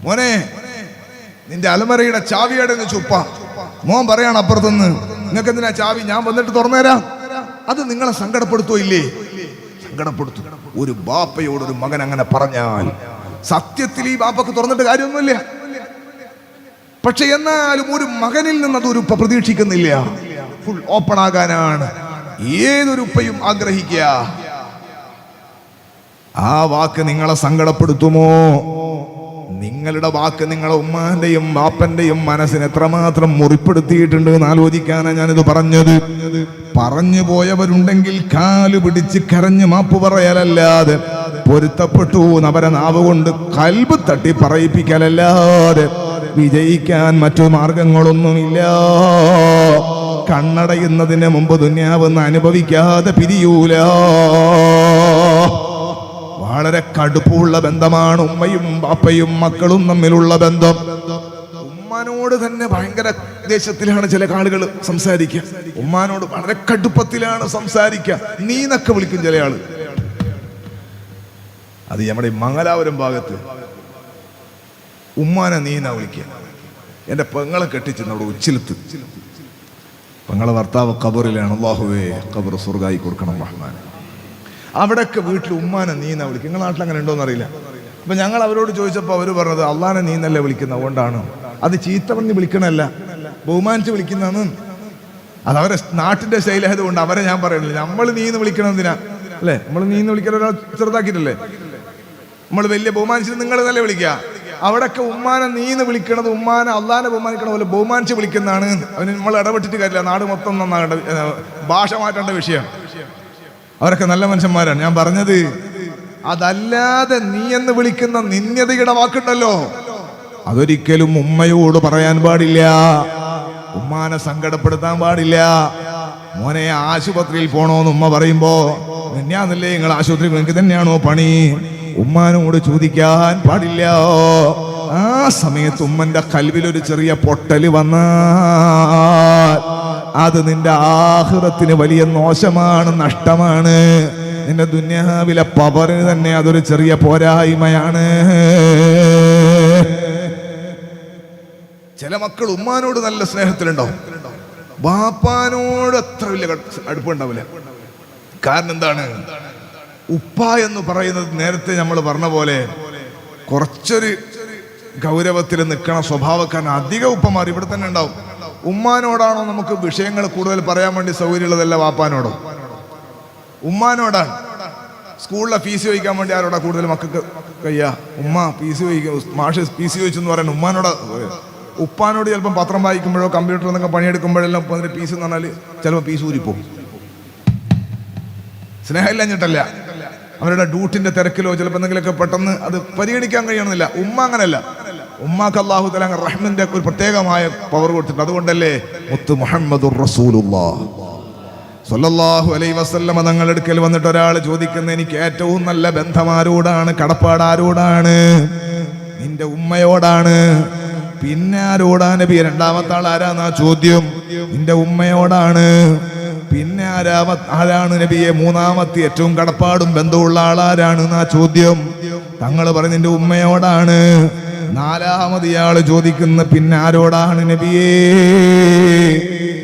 മോനെ നിന്റെ അലമറയുടെ ചാവിയുടെ ചുപ്പ. മോൻ പറയാണ് അപ്പുറത്തുനിന്ന്, നിങ്ങൾക്ക് എന്തിനാ ചാവി? ഞാൻ വന്നിട്ട് തുറന്നു തരാം. അത് നിങ്ങളെ സങ്കടപ്പെടുത്തോ? ഇല്ലേ? സങ്കടപ്പെടുത്തു. ഒരു ബാപ്പയോട് ഒരു മകൻ അങ്ങനെ പറഞ്ഞാൽ സത്യത്തിൽ ഈ ബാപ്പക്ക് തുറന്നിട്ട് കാര്യമൊന്നുമില്ല. പക്ഷെ എന്നാലും ഒരു മകനിൽ നിന്ന് അതൊരു ഉപ്പ പ്രതീക്ഷിക്കുന്നില്ല. ഫുൾ ഓപ്പൺ ആകാനാണ് ഏതൊരു ഉപ്പയും ആഗ്രഹിക്കുക. ആ വാക്ക് നിങ്ങളെ സങ്കടപ്പെടുത്തുമോ? നിങ്ങളുടെ വാക്ക് നിങ്ങളെ ഉമ്മാന്റെയും ബാപ്പന്റെയും മനസ്സിന് എത്രമാത്രം മുറിപ്പെടുത്തിയിട്ടുണ്ട് എന്ന് ആലോചിക്കാനാണ് ഞാനിത് പറഞ്ഞത്. പറഞ്ഞു പോയവരുണ്ടെങ്കിൽ കാല് പിടിച്ച് കരഞ്ഞ് മാപ്പ് പറയലല്ലാതെ, പൊരുത്തപ്പെട്ടു അവരെ നാവ് കൊണ്ട് കൽബ് തട്ടി പറയിപ്പിക്കലല്ലാതെ വിജയിക്കാൻ മറ്റു മാർഗങ്ങളൊന്നുമില്ല. കണ്ണടയുന്നതിന് മുമ്പ് ദുനിയാവെന്ന് അനുഭവിക്കാതെ പിരിയൂല. വളരെ കടുപ്പമുള്ള ബന്ധമാണ് ഉമ്മയും ബാപ്പയും മക്കളും തമ്മിലുള്ള ബന്ധം. ഉമ്മ ഉമ്മാനോട് തന്നെ ഭയങ്കര ദേശത്തിലാണ് ചില ആളുകൾ സംസാരിക്കുക. ഉമ്മാനോട് വളരെ കടുപ്പത്തിലാണ് സംസാരിക്കുക. നീന്നൊക്കെ വിളിക്കും ചില ആള്. അത് നമ്മുടെ മംഗലാപുരം ഭാഗത്ത് ഉമ്മാനെ നീന്നാ വിളിക്കുക. എൻ്റെ പെങ്ങളെ കെട്ടിച്ചെന്ന് അവിടെ ഉച്ചിലത്ത്. പെങ്ങളെ ഭർത്താവ് ഖബറിലാണ്. അല്ലാഹുവേ ഖബർ സ്വർഗ്ഗായി കൊടുക്കണം റഹ്മാൻ. അവിടെയൊക്കെ വീട്ടിൽ ഉമ്മാനെ നീന്നാ വിളിക്കുക. നിങ്ങളുടെ നാട്ടിൽ അങ്ങനെ ഉണ്ടോന്ന് അറിയില്ല. അപ്പൊ ഞങ്ങൾ അവരോട് ചോദിച്ചപ്പോൾ അവർ പറഞ്ഞത് അള്ളാനെ നീന്നല്ലേ വിളിക്കുന്നത്, അതുകൊണ്ടാണ്. അത് ചീത്ത പറഞ്ഞ് വിളിക്കണല്ല, ബഹുമാനിച്ച് വിളിക്കുന്നതാണ്. അത് അവരെ നാട്ടിന്റെ ശൈലായതുകൊണ്ട് അവരെ ഞാൻ പറയുന്നില്ല. നമ്മൾ നീന്ന് വിളിക്കണം എന്തിനാ അല്ലേ? നമ്മൾ നീന്ന് വിളിക്കാൻ ഒരാൾ ചെറുതാക്കിയിട്ടല്ലേ? നമ്മൾ വലിയ ബഹുമാനിച്ചിട്ട് നിങ്ങൾ നല്ല വിളിക്കുക. അവിടെയൊക്കെ ഉമ്മാനെ നീന്ന് വിളിക്കണത് ഉമ്മാനെ അള്ളാനെ ബഹുമാനിക്കണ പോലെ ബഹുമാനിച്ച് വിളിക്കുന്നതാണ്. അവന് നമ്മൾ ഇടപെട്ടിട്ട് കാര്യമില്ല. നാട് മൊത്തം നന്നാകേണ്ട, ഭാഷ മാറ്റേണ്ട വിഷയമാണ്. അവരൊക്കെ നല്ല മനുഷ്യന്മാരാണ്. ഞാൻ പറഞ്ഞത് അതല്ലാതെ നീ എന്ന് വിളിക്കുന്ന നിന്യതയുടെ വാക്കുണ്ടല്ലോ, അതൊരിക്കലും ഉമ്മയോട് പറയാൻ പാടില്ല. ഉമ്മാനെ സങ്കടപ്പെടുത്താൻ പാടില്ല. മോനെ ആശുപത്രിയിൽ പോണോന്ന് ഉമ്മ പറയുമ്പോ തന്നെയാന്നല്ലേ നിങ്ങൾ ആശുപത്രി, നിങ്ങൾക്ക് തന്നെയാണോ പണി? ഉമ്മാനോട് ചോദിക്കാൻ പാടില്ല. ആ സമയത്ത് ഉമ്മന്റെ കൽവിലൊരു ചെറിയ പൊട്ടല് വന്നാൽ അത് നിന്റെ ആഖിറത്തിന് വലിയ മോശമാണ്, നഷ്ടമാണ്. നിന്റെ ദുനിയാവിലെ പവറിന് തന്നെ അതൊരു ചെറിയ പോരായ്മയാണ്. ചില മക്കൾ ഉമ്മാനോട് നല്ല സ്നേഹത്തിലുണ്ടാവും, ബാപ്പാനോട് അത്ര വലിയ അടുപ്പുണ്ടാവില്ല. കാരണം എന്താണ്? ഉപ്പ എന്ന് പറയുന്നത് നേരത്തെ നമ്മൾ പറഞ്ഞ പോലെ കുറച്ചൊരു ഗൗരവത്തിൽ നിൽക്കണ സ്വഭാവക്കാരൻ. അധിക ഉപ്പമാർ ഇവിടെ തന്നെ ഉണ്ടാവും. ഉമ്മാനോടാണോ നമുക്ക് വിഷയങ്ങൾ കൂടുതൽ പറയാൻ വേണ്ടി സൗകര്യമുള്ളതല്ല, വാപ്പാനോടോ? ഉമ്മാനോടാണ്. സ്കൂളിലെ ഫീസ് ചോദിക്കാൻ വേണ്ടി ആരോടാ കൂടുതൽ മക്കൾക്ക് കയ്യാ? ഉമ്മ ഫീസ് ചോദിക്കും, മാഷ് ഫീസ് ചോദിച്ചെന്ന് പറയാൻ ഉമ്മാനോടാ. ഉപ്പാനോട് ചിലപ്പോൾ പത്രം വായിക്കുമ്പോഴോ കമ്പ്യൂട്ടറിൽ നിന്നൊക്കെ പണിയെടുക്കുമ്പോഴെല്ലാം അതിന് ഫീസ് എന്ന് പറഞ്ഞാൽ ചിലപ്പോൾ ഫീസ് ഊരിപ്പോകും. സ്നേഹമില്ലഞ്ഞിട്ടല്ല, അവരുടെ ഡ്യൂട്ടിന്റെ തിരക്കിലോ ചിലപ്പോൾ എന്തെങ്കിലുമൊക്കെ പെട്ടെന്ന് അത് പരിഗണിക്കാൻ കഴിയണമെന്നില്ല. ഉമ്മ അങ്ങനല്ല. ഉമ്മാക്ക് അല്ലാഹു തആല റഹ്മത്തിന്റെ ഒരു പ്രത്യേകമായ പവർ കൊടുത്തിട്ടുണ്ട്. അതുകൊണ്ടല്ലേ മുത്ത് മുഹമ്മദുർ റസൂലുള്ളാഹ് സ്വല്ലല്ലാഹു അലൈഹി വസല്ലമ തങ്ങളുടെ അടുക്കൽ വന്നിട്ട് ഒരാൾ ചോദിക്കുന്ന, എനിക്ക് ഏറ്റവും നല്ല ബന്ധം ആരോടാണ്, കടപ്പാട് ആരോടാണ്? നിന്റെ ഉമ്മയോടാണ്. പിന്നെ ആരോടാ നബി? രണ്ടാമത്തെ ആൾ ആരാന്നാ ചോദ്യം. നിന്റെ ഉമ്മയോടാണ്. പിന്നെ ആരാണ് നബിയെ മൂന്നാമത്തെ ഏറ്റവും കടപ്പാടും ബന്ധമുള്ള ആളാരാണ് എന്നാ ചോദ്യം. തങ്ങൾ പറഞ്ഞു നിന്റെ ഉമ്മയോടാണ്. നാലാമത് ഇയാള് ചോദിക്കുന്ന പിന്നെ ആരോടാണ് നബിയേ?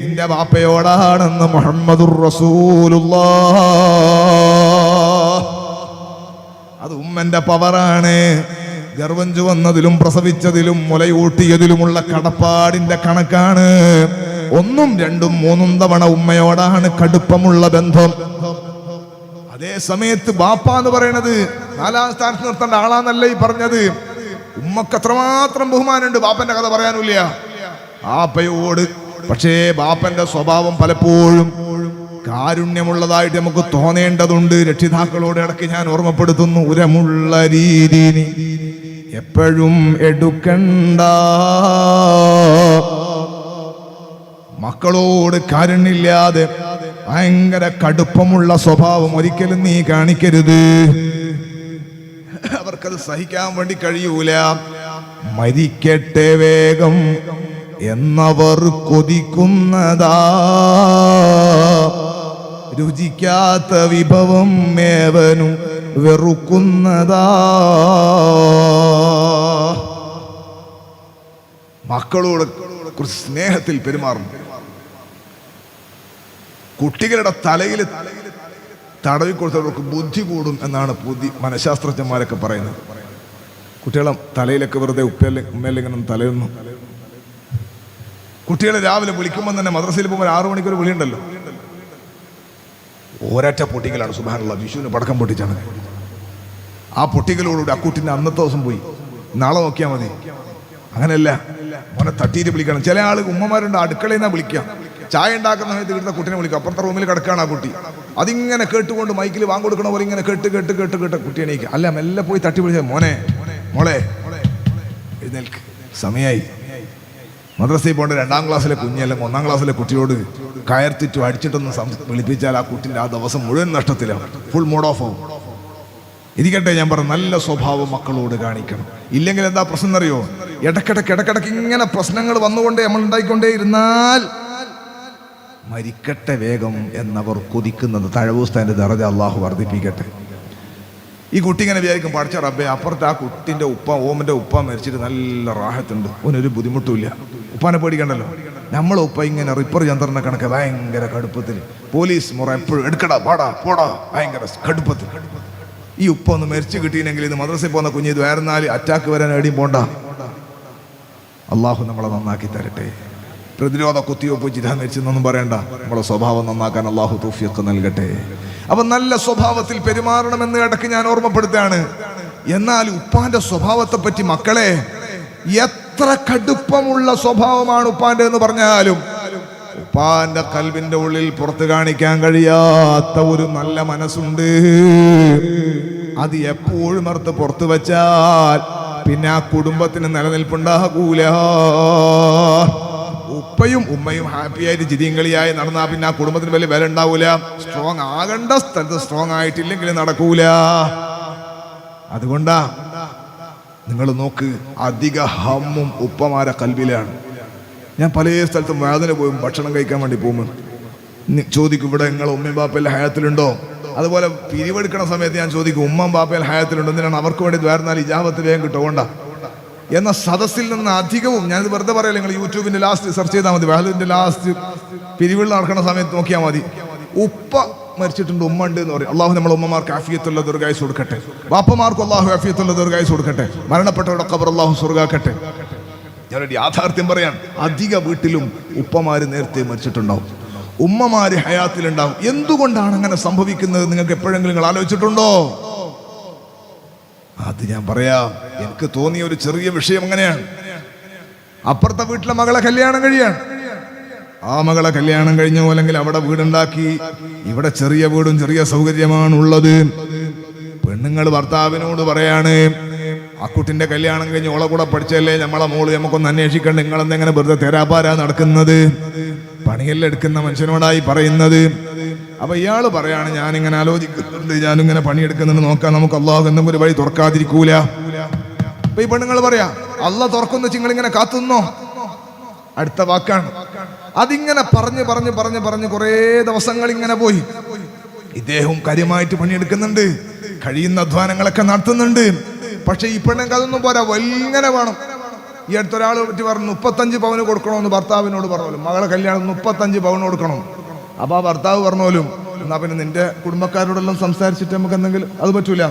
നിന്റെ ബാപ്പയോടാണെന്ന് മുഹമ്മദുർ റസൂലുള്ളാഹ്. അത് ഉമ്മന്റെ പവറാണ്. ഗർവം ചുവന്നതിലും പ്രസവിച്ചതിലും മുലയൂട്ടിയതിലുമുള്ള കടപ്പാടിന്റെ കണക്കാണ്. ഒന്നും രണ്ടും മൂന്നും തവണ ഉമ്മയോടാണ് കടുപ്പമുള്ള ബന്ധം. അതേ സമയത്ത് ബാപ്പ എന്ന് പറയുന്നത് നാലാം സ്ഥാനത്ത് നിർത്തേണ്ട ആളാന്നല്ല ഈ പറഞ്ഞത്. ഉമ്മക്ക് അത്രമാത്രം ബഹുമാനമുണ്ട്, ബാപ്പന്റെ കഥ പറയാനില്ല ബാപ്പയോട്. പക്ഷേ ബാപ്പന്റെ സ്വഭാവം പലപ്പോഴും കാരുണ്യമുള്ളതായിട്ട് നമുക്ക് തോന്നേണ്ടതുണ്ട്. രക്ഷിതാക്കളോട് ഇടയ്ക്ക് ഞാൻ ഓർമ്മപ്പെടുത്തുന്നു, ഉരമുള്ള രീതി എപ്പോഴും എടുക്കണ്ട. മക്കളോട് കാരുണ്യമില്ലാതെ ഭയങ്കര കടുപ്പമുള്ള സ്വഭാവം ഒരിക്കലും നീ കാണിക്കരുത്. അവർക്കത് സഹിക്കാൻ വേണ്ടി കഴിയൂല. മരിക്കട്ടെ വേഗം എന്നവർ കൊതിക്കുന്നതാ, രുചിക്കാത്ത വിഭവം ഏവനും വെറുക്കുന്നതാ. മക്കളോട് കുറച്ച് സ്നേഹത്തിൽ പെരുമാറും. കുട്ടികളുടെ തലയിൽ തടവി കൊടുത്തവർക്ക് ബുദ്ധി കൂടും എന്നാണ് മനഃശാസ്ത്രജ്ഞന്മാരൊക്കെ പറയുന്നത്. കുട്ടികളെ തലയിലൊക്കെ വെറുതെ ഉമ്മയിലിങ്ങനെ തലയൊന്നു. കുട്ടികളെ രാവിലെ വിളിക്കുമ്പോൾ തന്നെ മദ്രസയിൽ പോകുമ്പോൾ 6 മണിക്കൊരു വിളിയുണ്ടല്ലോ, ഒരൊറ്റ പൊട്ടിക്കലാണ്. സുബ്ഹാനല്ലാഹ്, വിഷുവിന് പടക്കം പൊട്ടിച്ചാണ്. ആ പൊട്ടിക്കലോടുകൂടി ആ കുട്ടിൻ്റെ അന്നത്തെ ദിവസം പോയി. നാളെ നോക്കിയാൽ മതി. അങ്ങനെയല്ല, മോനെ തട്ടിയിട്ട് വിളിക്കണം. ചില ആൾ ഉമ്മമാരുണ്ട് അടുക്കളയിൽ നിന്നാണ് വിളിക്കുക. ചായ ഉണ്ടാക്കുന്ന സമയത്ത് വീട്ടിലെ കുട്ടിനെ വിളിക്കുക. അപ്പുറത്തെ റൂമിൽ കിടക്കുകയാണ് ആ കുട്ടി. അതിങ്ങനെ കേട്ടുകൊണ്ട് മൈക്കിൽ വാങ്ങിക്കൊടുക്കണ പോലെ ഇങ്ങനെ കേട്ട് കുട്ടി എണീക്കുക. അല്ല, മെല്ലെ പോയി തട്ടി വിളിച്ച, മോനെ മോളെ എഴുന്നേൽക്ക്, സമയമായി. മദ്രസയിൽ പോകേണ്ട 2ാം ക്ലാസ്സിലെ കുഞ്ഞല്ലെങ്കിൽ 1ാം ക്ലാസ്സിലെ കുട്ടിയോട് കയർത്തിട്ട് അടിച്ചിട്ടൊന്ന് വിളിപ്പിച്ചാൽ ആ കുട്ടിൻ്റെ ആ ദിവസം മുഴുവൻ നഷ്ടത്തിലാണ്, ഫുൾ മൂഡ് ഓഫ് ആവും. ഇരിക്കട്ടെ, ഞാൻ പറഞ്ഞു, നല്ല സ്വഭാവം മക്കളോട് കാണിക്കണം. ഇല്ലെങ്കിൽ എന്താ പ്രശ്നം അറിയോ? ഇടക്കിടക്ക് ഇങ്ങനെ പ്രശ്നങ്ങൾ വന്നുകൊണ്ടേ നമ്മൾ ഉണ്ടായിക്കൊണ്ടേ ഇരുന്നാൽ മരിക്കട്ടെ വേഗം എന്നവർ കൊതിക്കുന്നത്. തഴവൂസ്താൻ്റെ ദറജ അള്ളാഹു വർദ്ധിപ്പിക്കട്ടെ. ഈ കുട്ടി ഇങ്ങനെ വിചാരിക്കും, പഠിച്ച റബ്ബേ, അപ്പുറത്ത് ആ കുട്ടിൻ്റെ ഓമൻ്റെ ഉപ്പ മരിച്ചിട്ട് നല്ല റാഹത്തുണ്ട്, ഓനൊരു ബുദ്ധിമുട്ടുമില്ല, ഉപ്പാനെ പേടിക്കണ്ടല്ലോ. നമ്മളെ ഉപ്പ ഇങ്ങനെ റിപ്പർ ചന്ദ്രനെ കണക്ക് ഭയങ്കര കടുപ്പത്തിൽ, പോലീസ് മുറ എപ്പോഴും എടുക്കടാ പാടാ പോടാ ഭയങ്കര കടുപ്പത്തിൽ. ഈ ഉപ്പ ഒന്ന് മരിച്ചു കിട്ടിയില്ലെങ്കിൽ ഇത് മദ്രസയിൽ പോകുന്ന കുഞ്ഞ് ഇത് വേറെ അറ്റാക്ക് വരാൻ എവിടെയും പോണ്ട. അള്ളാഹു നമ്മളെ നന്നാക്കി തരട്ടെ. പ്രതിരോധ കുത്തിവെപ്പ് ചിതാ മരിച്ചെന്നൊന്നും പറയണ്ട. നമ്മളെ സ്വഭാവം നന്നാക്കാൻ അള്ളാഹു തൗഫീഖ് നൽകട്ടെ. അപ്പൊ നല്ല സ്വഭാവത്തിൽ പെരുമാറണമെന്ന് ഇടയ്ക്ക് ഞാൻ ഓർമ്മപ്പെടുത്തുകയാണ്. എന്നാൽ ഉപ്പാന്റെ സ്വഭാവത്തെ പറ്റി മക്കളെ, എത്ര കടുപ്പമുള്ള സ്വഭാവമാണ് ഉപ്പാന്റെ എന്ന് പറഞ്ഞാലും ഉപ്പാന്റെ കൽബിന്റെ ഉള്ളിൽ പുറത്ത് കാണിക്കാൻ കഴിയാത്ത ഒരു നല്ല മനസ്സുണ്ട്. അത് എപ്പോഴും അടുത്ത് പുറത്തു വെച്ചാൽ പിന്നെ ആ കുടുംബത്തിന് നിലനിൽപ്പുണ്ടാകൂല. ഉപ്പയും ഉമ്മയും ഹാപ്പി ആയിട്ട് ജിതിങ്കളിയായി നടന്നാൽ പിന്നെ ആ കുടുംബത്തിന് വലിയ വില ഉണ്ടാവൂല. സ്ട്രോങ് ആകേണ്ട സ്ഥലത്ത് സ്ട്രോങ് ആയിട്ടില്ലെങ്കിൽ നടക്കൂല. അതുകൊണ്ടാ നിങ്ങൾ നോക്ക്, അധിക ഹമ്മും ഉപ്പമാരെ കൽബിലാണ്. ഞാൻ പല സ്ഥലത്തും വേദന പോയും ഭക്ഷണം കഴിക്കാൻ വേണ്ടി പോകുമ്പോൾ ചോദിക്കും, ഇവിടെ നിങ്ങളെ ഉമ്മയും ബാപ്പയെല്ലാം ഹയാത്തിലുണ്ടോ? അതുപോലെ പിരിവെടുക്കണ സമയത്ത് ഞാൻ ചോദിക്കും, ഉമ്മയും ബാപ്പയിൽ ഹയാത്തിലുണ്ടോ? എന്തിനാണ് അവർക്ക് വേണ്ടി വേർന്നാൽ ഇജാബത്ത് വേഗം കിട്ടുകൊണ്ട എന്ന സദസ്സിൽ നിന്ന് അധികവും, ഞാനിത് വെറുതെ പറയല്ല, നിങ്ങൾ യൂട്യൂബിന്റെ ലാസ്റ്റ് സെർച്ച് ചെയ്താൽ മതി, വേദന്റെ ലാസ്റ്റ് പിരിവിൽ നടക്കുന്ന സമയത്ത് നോക്കിയാൽ മതി. ഉപ്പ മരിച്ചിട്ടുണ്ട്, ഉമ്മ ഉണ്ട് എന്ന് പറയും. അള്ളാഹു നമ്മളെ ഉമ്മമാർക്ക് ആഫിയത്തുള്ള ദീർഘായുസ് കൊടുക്കട്ടെ, ബാപ്പമാർക്കും അള്ളാഹു ആഫിയത്തുള്ള ദീർഘായുസ് കൊടുക്കട്ടെ, മരണപ്പെട്ടവരുടെ ഖബർ അള്ളാഹു സ്വർഗ്ഗാക്കട്ടെ. ഞാനൊരു യാഥാർത്ഥ്യം പറയാൻ, അധിക വീട്ടിലും ഉപ്പമാര് നേരത്തെ മരിച്ചിട്ടുണ്ടാവും, ഉമ്മമാര് ഹയാത്തിലുണ്ടാവും. എന്തുകൊണ്ടാണ് അങ്ങനെ സംഭവിക്കുന്നത്? നിങ്ങൾക്ക് എപ്പോഴെങ്കിലും നിങ്ങൾ ആലോചിച്ചിട്ടുണ്ടോ? അത് ഞാൻ പറയാം. എനിക്ക് തോന്നിയ ഒരു ചെറിയ വിഷയം അങ്ങനെയാണ്. അപ്പുറത്തെ വീട്ടിലെ മകളെ കല്യാണം കഴിയാണ്. ആ മകളെ കല്യാണം കഴിഞ്ഞു, അല്ലെങ്കിൽ അവിടെ വീടുണ്ടാക്കി. ഇവിടെ ചെറിയ വീടും ചെറിയ സൗകര്യമാണ് ഉള്ളത്. പെണ്ണുങ്ങൾ ഭർത്താവിനോട് പറയാണ്, ആ കുട്ടിന്റെ കല്യാണം കഴിഞ്ഞ് ഓളെ കൂടെ പഠിച്ചല്ലേ നമ്മളെ മോള്, നമുക്കൊന്ന് അന്വേഷിക്കണ്ട, നിങ്ങളെന്തെങ്ങനെ വെറുതെ തേരാപ്പാരാ നടക്കുന്നത്, പണിയെല്ലാം എടുക്കുന്ന മനുഷ്യനോടായി പറയുന്നത്. അപ്പൊ ഇയാള് പറയാണ്, ഞാനിങ്ങനെ ആലോചിക്കുന്നുണ്ട്, ഞാനിങ്ങനെ പണിയെടുക്കുന്നുണ്ട്, നോക്കാം, നമുക്ക് അള്ളാഹു എന്തെങ്കിലും ഒരു വഴി തുറക്കാതിരിക്കൂല. അപ്പൊ ഈ പെണ്ണുങ്ങൾ പറയാ, അള്ളാഹ് തുറക്കുന്ന നിങ്ങളിങ്ങനെ കാത്തുന്നോ? അടുത്ത വാക്കാണ്. അതിങ്ങനെ പറഞ്ഞ് കുറെ ദിവസങ്ങൾ ഇങ്ങനെ പോയി. ഇദ്ദേഹം കാര്യമായിട്ട് പണിയെടുക്കുന്നുണ്ട്, കഴിയുന്ന അധ്വാനങ്ങളൊക്കെ നടത്തുന്നുണ്ട്. പക്ഷെ ഈ പെണ്ണുങ്ങൾക്ക് അതൊന്നും പോരാ, വല്ങ്ങനെ വേണം. ഈ അടുത്തൊരാൾ പറ്റി പറഞ്ഞു, 35 പവന് കൊടുക്കണമെന്ന് ഭർത്താവിനോട് പറഞ്ഞോലും, മകളെ കല്യാണം 35 പവന് കൊടുക്കണം. അപ്പൊ ആ ഭർത്താവ് പറഞ്ഞോലും, എന്നാ പിന്നെ നിന്റെ കുടുംബക്കാരോടെല്ലാം സംസാരിച്ചിട്ട് നമുക്ക് എന്തെങ്കിലും, അത് പറ്റൂല,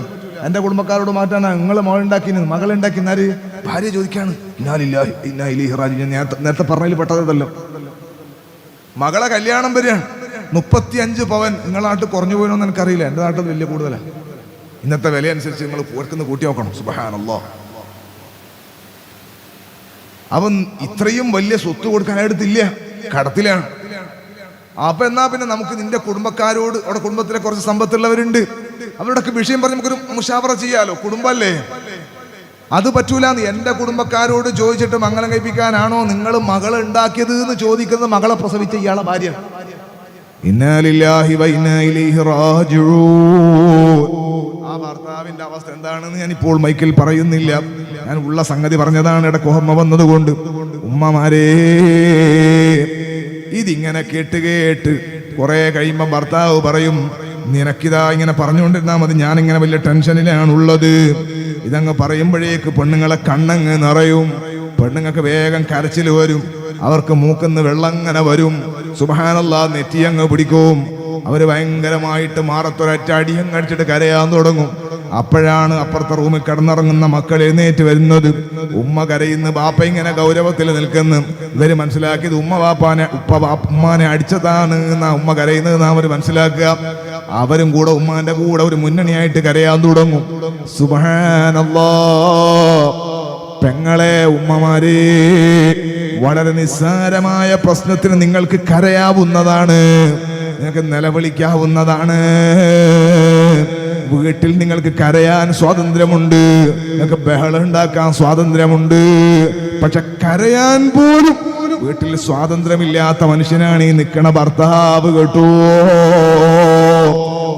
എന്റെ കുടുംബക്കാരോട് മാറ്റാനാ നിങ്ങൾ മകളുണ്ടാക്കി, മകളുണ്ടാക്കിന്നാര് ഭാര്യ ചോദിക്കാണ്. നേരത്തെ പറഞ്ഞതിൽ പെട്ടതല്ലോ, മകളെ കല്യാണം വരികയാണ്, 35 പവൻ. നിങ്ങളുടെ നാട്ടിൽ കുറഞ്ഞു പോയെന്ന് എനിക്കറിയില്ല, എൻ്റെ നാട്ടിൽ വലിയ കൂടുതലാണ്. ഇന്നത്തെ വില അനുസരിച്ച് നിങ്ങൾ പോർക്കുന്ന കൂട്ടി നോക്കണം. സുബ്ഹാനല്ലാഹ്. അവൻ ഇത്രയും വലിയ സ്വത്ത് കൊടുക്കാൻ അടുത്തില്ല, കടത്തിലാണ്. അപ്പൊ എന്നാ പിന്നെ നമുക്ക് നിന്റെ കുടുംബക്കാരോട്, അവിടെ കുടുംബത്തിലെ കുറച്ച് സമ്പത്തുള്ളവരുണ്ട്, അവരോടൊക്കെ വിഷയം പറഞ്ഞ് നമുക്കൊരു മുഷാവറ ചെയ്യാലോ, കുടുംബല്ലേ. അത് പറ്റൂലെന്ന് എന്റെ കുടുംബക്കാരോട് ചോദിച്ചിട്ട് മംഗലം കഴിപ്പിക്കാനാണോ നിങ്ങൾ മകളെ ഉണ്ടാക്കിയത് എന്ന് ചോദിക്കുന്നത് മകളെ പ്രസവിച്ച ഇയാളെ ഭാര്യ. ഇന്നാ ലില്ലാഹി വ ഇന്നാ ഇലൈഹി റാജിഊൻ. ആ ഭർത്താവിന്റെ അവസ്ഥ എന്താണെന്ന് ഞാൻ ഇപ്പോൾ മൈക്കിൽ പറയുന്നില്ല, ഞാൻ ഉള്ള സംഗതി പറഞ്ഞതാണ്, ഇടയ്ക്ക് ഓർമ്മ വന്നതുകൊണ്ട്. ഉമ്മമാരേ, ഇതിങ്ങനെ കേട്ട് കുറെ കഴിയുമ്പോ ഭർത്താവ് പറയും, നിനക്കിതാ ഇങ്ങനെ പറഞ്ഞുകൊണ്ടിരുന്നാ മതി, ഞാനിങ്ങനെ വലിയ ടെൻഷനിലാണുള്ളത്. ഇതങ്ങ് പറയുമ്പോഴേക്ക് പെണ്ണുങ്ങളെ കണ്ണങ്ങ് നിറയും, പെണ്ണുങ്ങൾക്ക് വേഗം കരച്ചിൽ വരും, അവർക്ക് മൂക്കുന്ന് വെള്ളങ്ങനെ വരും. സുബ്ഹാനല്ലാഹ്, നെറ്റിയങ്ങ് പിടിക്കും. അവര് ഭയങ്കരമായിട്ട് മാറത്തൊരറ്റ അടിയങ്ങ് അടിച്ചിട്ട് കരയാൻ തുടങ്ങും. അപ്പോഴാണ് അപ്പുറത്തെ റൂമിൽ കിടന്നിറങ്ങുന്ന മക്കൾ എഴുന്നേറ്റ് വരുന്നത്. ഉമ്മ കരയുന്നു, ബാപ്പ ഇങ്ങനെ ഗൗരവത്തിൽ നിൽക്കുന്നു. ഇവര് മനസ്സിലാക്കിയത് ഉമ്മാനെ അടിച്ചതാണ് എന്നാ ഉമ്മ കരയുന്നത് എന്നാ അവര് മനസ്സിലാക്കുക. അവരും കൂടെ ഉമ്മാന്റെ കൂടെ ഒരു മുന്നണിയായിട്ട് കരയാൻ തുടങ്ങും. സുബ്ഹാനല്ലാഹ്. പെങ്ങളെ, ഉമ്മമാരെ, വളരെ നിസ്സാരമായ പ്രശ്നത്തിന് നിങ്ങൾക്ക് കരയാവുന്നതാണ്, നിങ്ങൾക്ക് നിലവിളിക്കാവുന്നതാണ്. വീട്ടിൽ നിങ്ങൾക്ക് കരയാൻ സ്വാതന്ത്ര്യമുണ്ട്, നിങ്ങൾക്ക് ബഹളം ഉണ്ടാക്കാൻ സ്വാതന്ത്ര്യമുണ്ട്. പക്ഷെ കരയാൻ പോലും വീട്ടിൽ സ്വാതന്ത്ര്യമില്ലാത്ത മനുഷ്യനാണ് ഈ നിൽക്കണ ഭർത്താവ്, കേട്ടോ.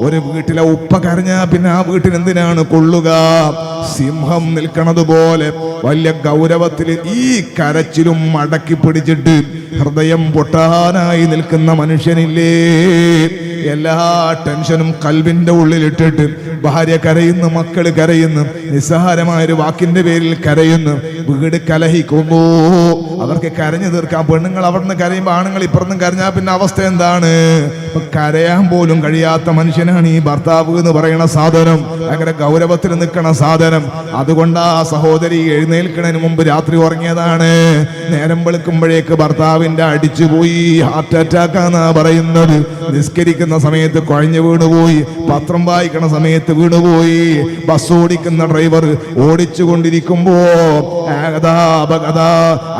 ഒരു വീട്ടിലെ ഉപ്പ കരഞ്ഞാ പിന്നെ ആ വീട്ടിൽ എന്തിനാണ് കൊള്ളുക? സിംഹം നിൽക്കണത് പോലെ വലിയ ഗൗരവത്തിൽ ഈ കരച്ചിലും അടക്കി പിടിച്ചിട്ട് ഹൃദയം പൊട്ടാനായി നിൽക്കുന്ന മനുഷ്യനില്ലേ? എല്ലാ ടെൻഷനും കൽബിന്റെ ഉള്ളിലിട്ടിട്ട് ഭാര്യ കരയുന്നു, മക്കള് കരയുന്നു, നിസ്സാരമായൊരു വാക്കിന്റെ പേരിൽ കരയുന്നു, വീട് കലഹിക്കുന്നു. അവർക്ക് കരഞ്ഞു തീർക്കാം. പെണ്ണുങ്ങൾ അവിടുന്ന് കരയുമ്പോൾ ആണുങ്ങൾ ഇപ്പുറത്തും കരഞ്ഞാൽ പിന്നെ അവസ്ഥ എന്താണ്? കരയാൻ പോലും കഴിയാത്ത മനുഷ്യനാണ് ഈ ഭർത്താവ് എന്ന് പറയുന്ന സാധനം. ഭയങ്കര ഗൗരവത്തിൽ നിൽക്കണ സാധനം. അതുകൊണ്ട് ആ സഹോദരി എഴുന്നേൽക്കുന്നതിന് മുമ്പ് രാത്രി ഉറങ്ങിയതാണ്. നേരം വെളുക്കുമ്പോഴേക്ക് ഭർത്താവിന്റെ അടിച്ചുപോയി, ഹാർട്ട് അറ്റാക്കാന്നാ പറയുന്നത്. നിസ്കരിക്കുന്ന സമയത്ത് കുഴഞ്ഞു വീണുപോയി, പത്രം വായിക്കണ സമയത്ത് വീണുപോയി, ബസ് ഓടിക്കുന്ന ഡ്രൈവർ ഓടിച്ചു കൊണ്ടിരിക്കുമ്പോ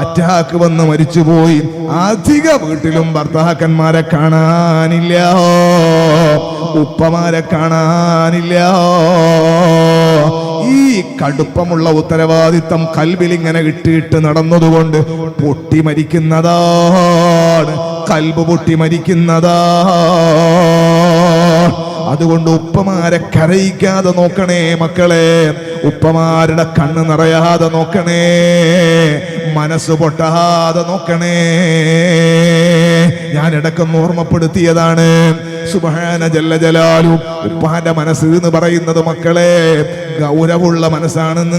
അറ്റാക്ക് വന്ന് മരിച്ചുപോയി. അധിക വീട്ടിലും ഭർത്താക്കന്മാരെ കാണാനില്ല, ഉപ്പമാരെ കാണാനില്ല. ഈ കടുപ്പമുള്ള ഉത്തരവാദിത്തം കൽബിൽ ഇങ്ങനെ ഇട്ടിട്ട് നടന്നതുകൊണ്ട് പൊട്ടി മരിക്കുന്നതാണ്, കൽബ് പൊട്ടി മരിക്കുന്നതാ. അതുകൊണ്ട് ഉപ്പമാരെ കരയിക്കാതെ നോക്കണേ മക്കളെ, ഉപ്പമാരുടെ കണ്ണ് നിറയാതെ നോക്കണേ, മനസ്സ് പൊട്ടാതെ നോക്കണേ. ഞാൻ ഇടക്കൊന്ന് ഓർമ്മപ്പെടുത്തിയതാണ്. സുബ്ഹാന ജല്ല ജലാലു ഉപ്പാന്റെ മനസ്സ് എന്ന് പറയുന്നത് മക്കളെ ഗൗരവമുള്ള മനസ്സാണെന്ന്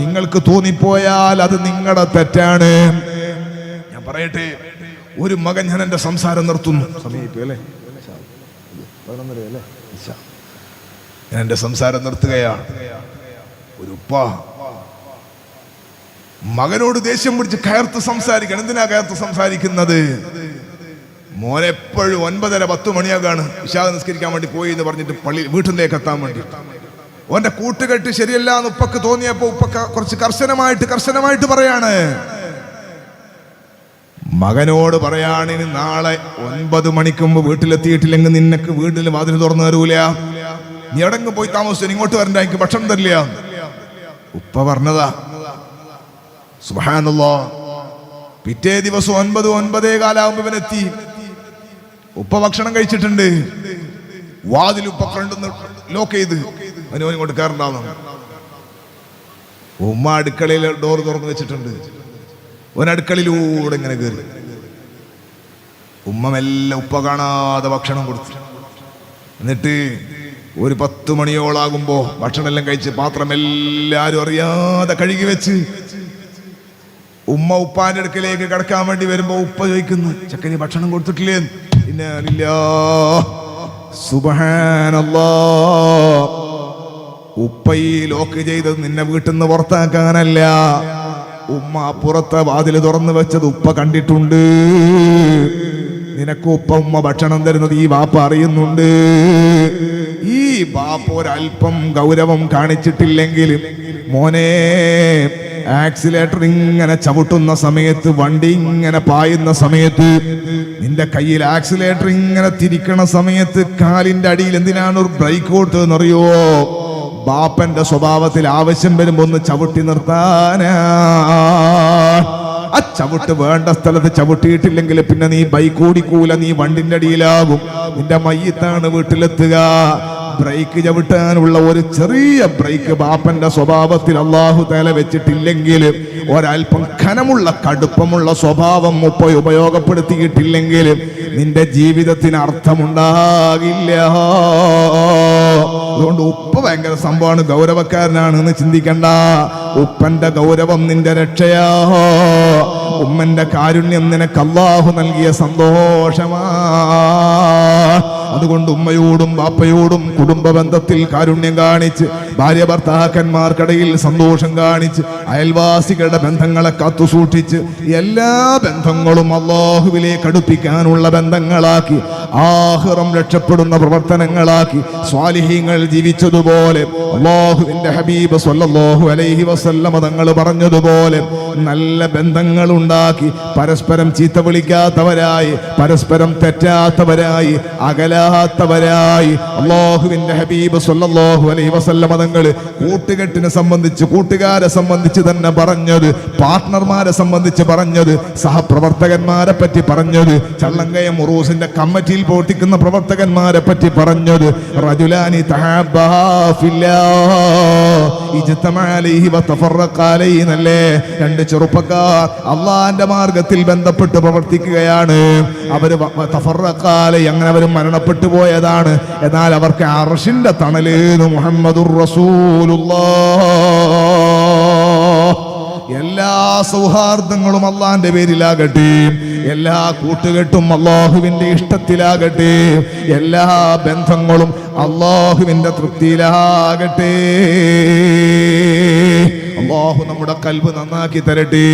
നിങ്ങൾക്ക് തോന്നിപ്പോയാൽ അത് നിങ്ങളുടെ തെറ്റാണ്. ഞാൻ പറയട്ടെ, ഒരു മകൻ, ഞാൻ എന്റെ സംസാരം നിർത്തുന്നു, സമീപല്ലേ ഞാൻ എന്റെ സംസാരം നിർത്തുകയാണ്. ഒരു ഉപ്പ മകനോട് ദേഷ്യം പിടിച്ച് കയർത്ത് സംസാരിക്കണം. എന്തിനാ കയർത്ത് സംസാരിക്കുന്നത്? മോനെപ്പോഴും 9:30-10 മണിയാകാണ് ഇശാ നിസ്കരിക്കാൻ വേണ്ടി പോയി എന്ന് പറഞ്ഞിട്ട് വീട്ടിലേക്ക് എത്താൻ വേണ്ടി ഓന്റെ കൂട്ടുകെട്ട് ശരിയല്ല എന്ന് ഉപ്പക്ക് തോന്നിയപ്പോ ഉപ്പ കുറച്ച് കർശനമായിട്ട് പറയാണ്. മകനോട് പറയാണ്, ഇനി നാളെ 9 മണിക്ക് മുമ്പ് വീട്ടിലെത്തിയിട്ടില്ലെങ്കിൽ നിനക്ക് വീട്ടിൽ വാതിൽ തുറന്നു തരൂല, നീ എവിടെങ്കിലും പോയി താമസിച്ചു, ഇങ്ങോട്ട് വരണ്ട, എനിക്ക് ഭക്ഷണം തരില്ല. ഉപ്പ പറഞ്ഞതാ. സുബ്ഹാനല്ലാഹ്. പിറ്റേ ദിവസം 9-9:15 ഇവനെത്തി. ഉപ്പ ഭക്ഷണം കഴിച്ചിട്ടുണ്ട്. വാതിൽ ഉപ്പ ഫ്രണ്ട് ലോക്ക് ചെയ്ത് ഇങ്ങോട്ട് കയറണ്ടാവുന്നു. ഉമ്മ അടുക്കളയിൽ ഡോർ തുറന്നു വെച്ചിട്ടുണ്ട്. ഒരടുക്കളയിലൂടെ ഇങ്ങനെ കയറി. ഉമ്മ മെല്ലെ ഉപ്പ കാണാതെ ഭക്ഷണം കൊടുത്തു. എന്നിട്ട് ഒരു 10 മണിയോളാകുമ്പോ ഭക്ഷണം എല്ലാം കഴിച്ച് പാത്രം എല്ലാരും അറിയാതെ കഴുകി വെച്ച് ഉമ്മ ഉപ്പാന്റെ അടുക്കലേക്ക് കിടക്കാൻ വേണ്ടി വരുമ്പോ ഉപ്പ ചോദിക്കുന്നു, ചക്കന് ഭക്ഷണം കൊടുത്തിട്ടില്ലേ? സുബ്ഹാനല്ലാഹ്. ഉപ്പ ഈ ലോക്ക് ചെയ്തത് നിന്നെ വീട്ടിൽ നിന്ന് പുറത്താക്കാനല്ല, ഉമ്മ അപ്പുറത്തെ വാതില് തുറന്നു വെച്ചത് ഉപ്പ കണ്ടിട്ടുണ്ട്. നിനക്ക് ഉമ്മ ഭക്ഷണം തരുന്നത് ഈ ബാപ്പ അറിയുന്നുണ്ട്. ഈ ബാപ്പ ഒരല്പം ഗൗരവം കാണിച്ചിട്ടില്ലെങ്കിൽ മോനെ, ആക്സിലേറ്റർ ഇങ്ങനെ ചവിട്ടുന്ന സമയത്ത്, വണ്ടി ഇങ്ങനെ പായുന്ന സമയത്ത്, നിന്റെ കയ്യിൽ ആക്സിലേറ്റർ ഇങ്ങനെ തിരിക്കണ സമയത്ത് കാലിന്റെ അടിയിൽ എന്തിനാണ് ഒരു ബ്രേക്ക് കൊടുത്തതെന്നറിയോ? ബാപ്പന്റെ സ്വഭാവത്തിൽ ആവശ്യം വരുമ്പോ ഒന്ന് ചവിട്ടി നിർത്താനാ. ആ ചവിട്ട് വേണ്ട സ്ഥലത്ത് ചവിട്ടിയിട്ടില്ലെങ്കിൽ പിന്നെ നീ ബൈക്ക് ഓടിക്കൂല, നീ വണ്ടിന്റെ അടിയിലാകും, നിന്റെ മയ്യത്താണ് വീട്ടിലെത്തുക. ബ്രേക്ക് ചവിട്ടാനുള്ള ഒരു ചെറിയ ബ്രേക്ക് ബാപ്പന്റെ സ്വഭാവത്തിൽ അല്ലാഹു തആല വെച്ചിട്ടില്ലെങ്കിൽ, ഒരൽപ്പം ഖനമുള്ള കടുപ്പമുള്ള സ്വഭാവം ഉപയോഗപ്പെടുത്തിയിട്ടില്ലെങ്കിൽ നിന്റെ ജീവിതത്തിന് അർത്ഥമുണ്ടാകില്ല. അതുകൊണ്ട് ഉപ്പ ഭയങ്കര സംഭവമാണ്, ഗൗരവക്കാരനാണ് എന്ന് ചിന്തിക്കണ്ട. ഉപ്പന്റെ ഗൗരവം നിന്റെ രക്ഷയാ. ഉമ്മന്റെ കാരുണ്യം നിനക്ക് അല്ലാഹു നൽകിയ സന്തോഷമാ. അതുകൊണ്ട് ഉമ്മയോടും ബാപ്പയോടും കുടുംബ ബന്ധത്തിൽ കാരുണ്യം കാണിച്ച്, ഭാര്യ ഭർത്താക്കന്മാർക്കിടയിൽ സന്തോഷം കാണിച്ച്, അയൽവാസികളുടെ ബന്ധങ്ങളെ കാത്തു സൂക്ഷിച്ച്, എല്ലാ ബന്ധങ്ങളും അല്ലാഹുവിലേക്ക് അടുപ്പിക്കാനുള്ള ബന്ധങ്ങളാക്കി, ആഖിറം രക്ഷപ്പെടുന്ന പ്രവർത്തനങ്ങളാക്കി സ്വാലിഹീങ്ങൾ ജീവിച്ചതുപോലെ അല്ലാഹുവിന്റെ ഹബീബ് സ്വല്ലല്ലാഹു അലൈഹി വസല്ലമ തങ്ങൾ പറഞ്ഞതുപോലെ നല്ല ബന്ധങ്ങൾ ഉണ്ടാക്കി, പരസ്പരം ചീത്ത വിളിക്കാത്തവരായി, പരസ്പരം തെറ്റാത്തവരായി, അകലാത്തവരായി അല്ലാഹുവിന്റെ ഹബീബ് സ്വല്ലല്ലാഹു അലൈഹി വസല്ലമ തങ്ങൾ കൂട്ടുകെട്ടിനെ സംബന്ധിച്ച്, കൂട്ടുകാരെ സംബന്ധിച്ച് തന്നെ പറഞ്ഞത്, പാർട്ട്ണർമാരെ സംബന്ധിച്ച് പറഞ്ഞത്, സഹപ്രവർത്തകന്മാരെ പറ്റി പറഞ്ഞത്, ചള്ളങ്കയം ഉറൂസിന്റെ കമ്മിറ്റിയിൽ പ്രവർത്തിക്കുന്ന പ്രവർത്തകന്മാരെ പറ്റി പറഞ്ഞത്, റജുലാനി തഹബ്ബാ ഫില്ലാഹ് ഇജ്തമഅ അലൈഹി വതഫറഖ അലൈഹി എന്നല്ലേ. രണ്ട് ചെറുപ്പക്കാർ അള്ളാന്റെ മാർഗത്തിൽ ബന്ധപ്പെട്ട് പ്രവർത്തിക്കുകയാണ്. അവര് തഫറഖ അലൈഹി, അങ്ങനെ അവർ മരണപ്പെട്ടു പോയതാണ്. എന്നാൽ അവർക്ക് അർശിന്റെ തണലേന്ന് മുഹമ്മദുർ റസൂലുള്ളാഹ്. എല്ലാ സൗഹാർദ്ദങ്ങളും അള്ളാന്റെ പേരിലാകട്ടെ, എല്ലാ കൂട്ടുകെട്ടും അള്ളാഹുവിന്റെ ഇഷ്ടത്തിലാകട്ടെ, എല്ലാ ബന്ധങ്ങളും അള്ളാഹുവിന്റെ തൃപ്തിയിലാകട്ടെ. അള്ളാഹു നമ്മുടെ ഖൽബ് നന്നാക്കി തരട്ടെ.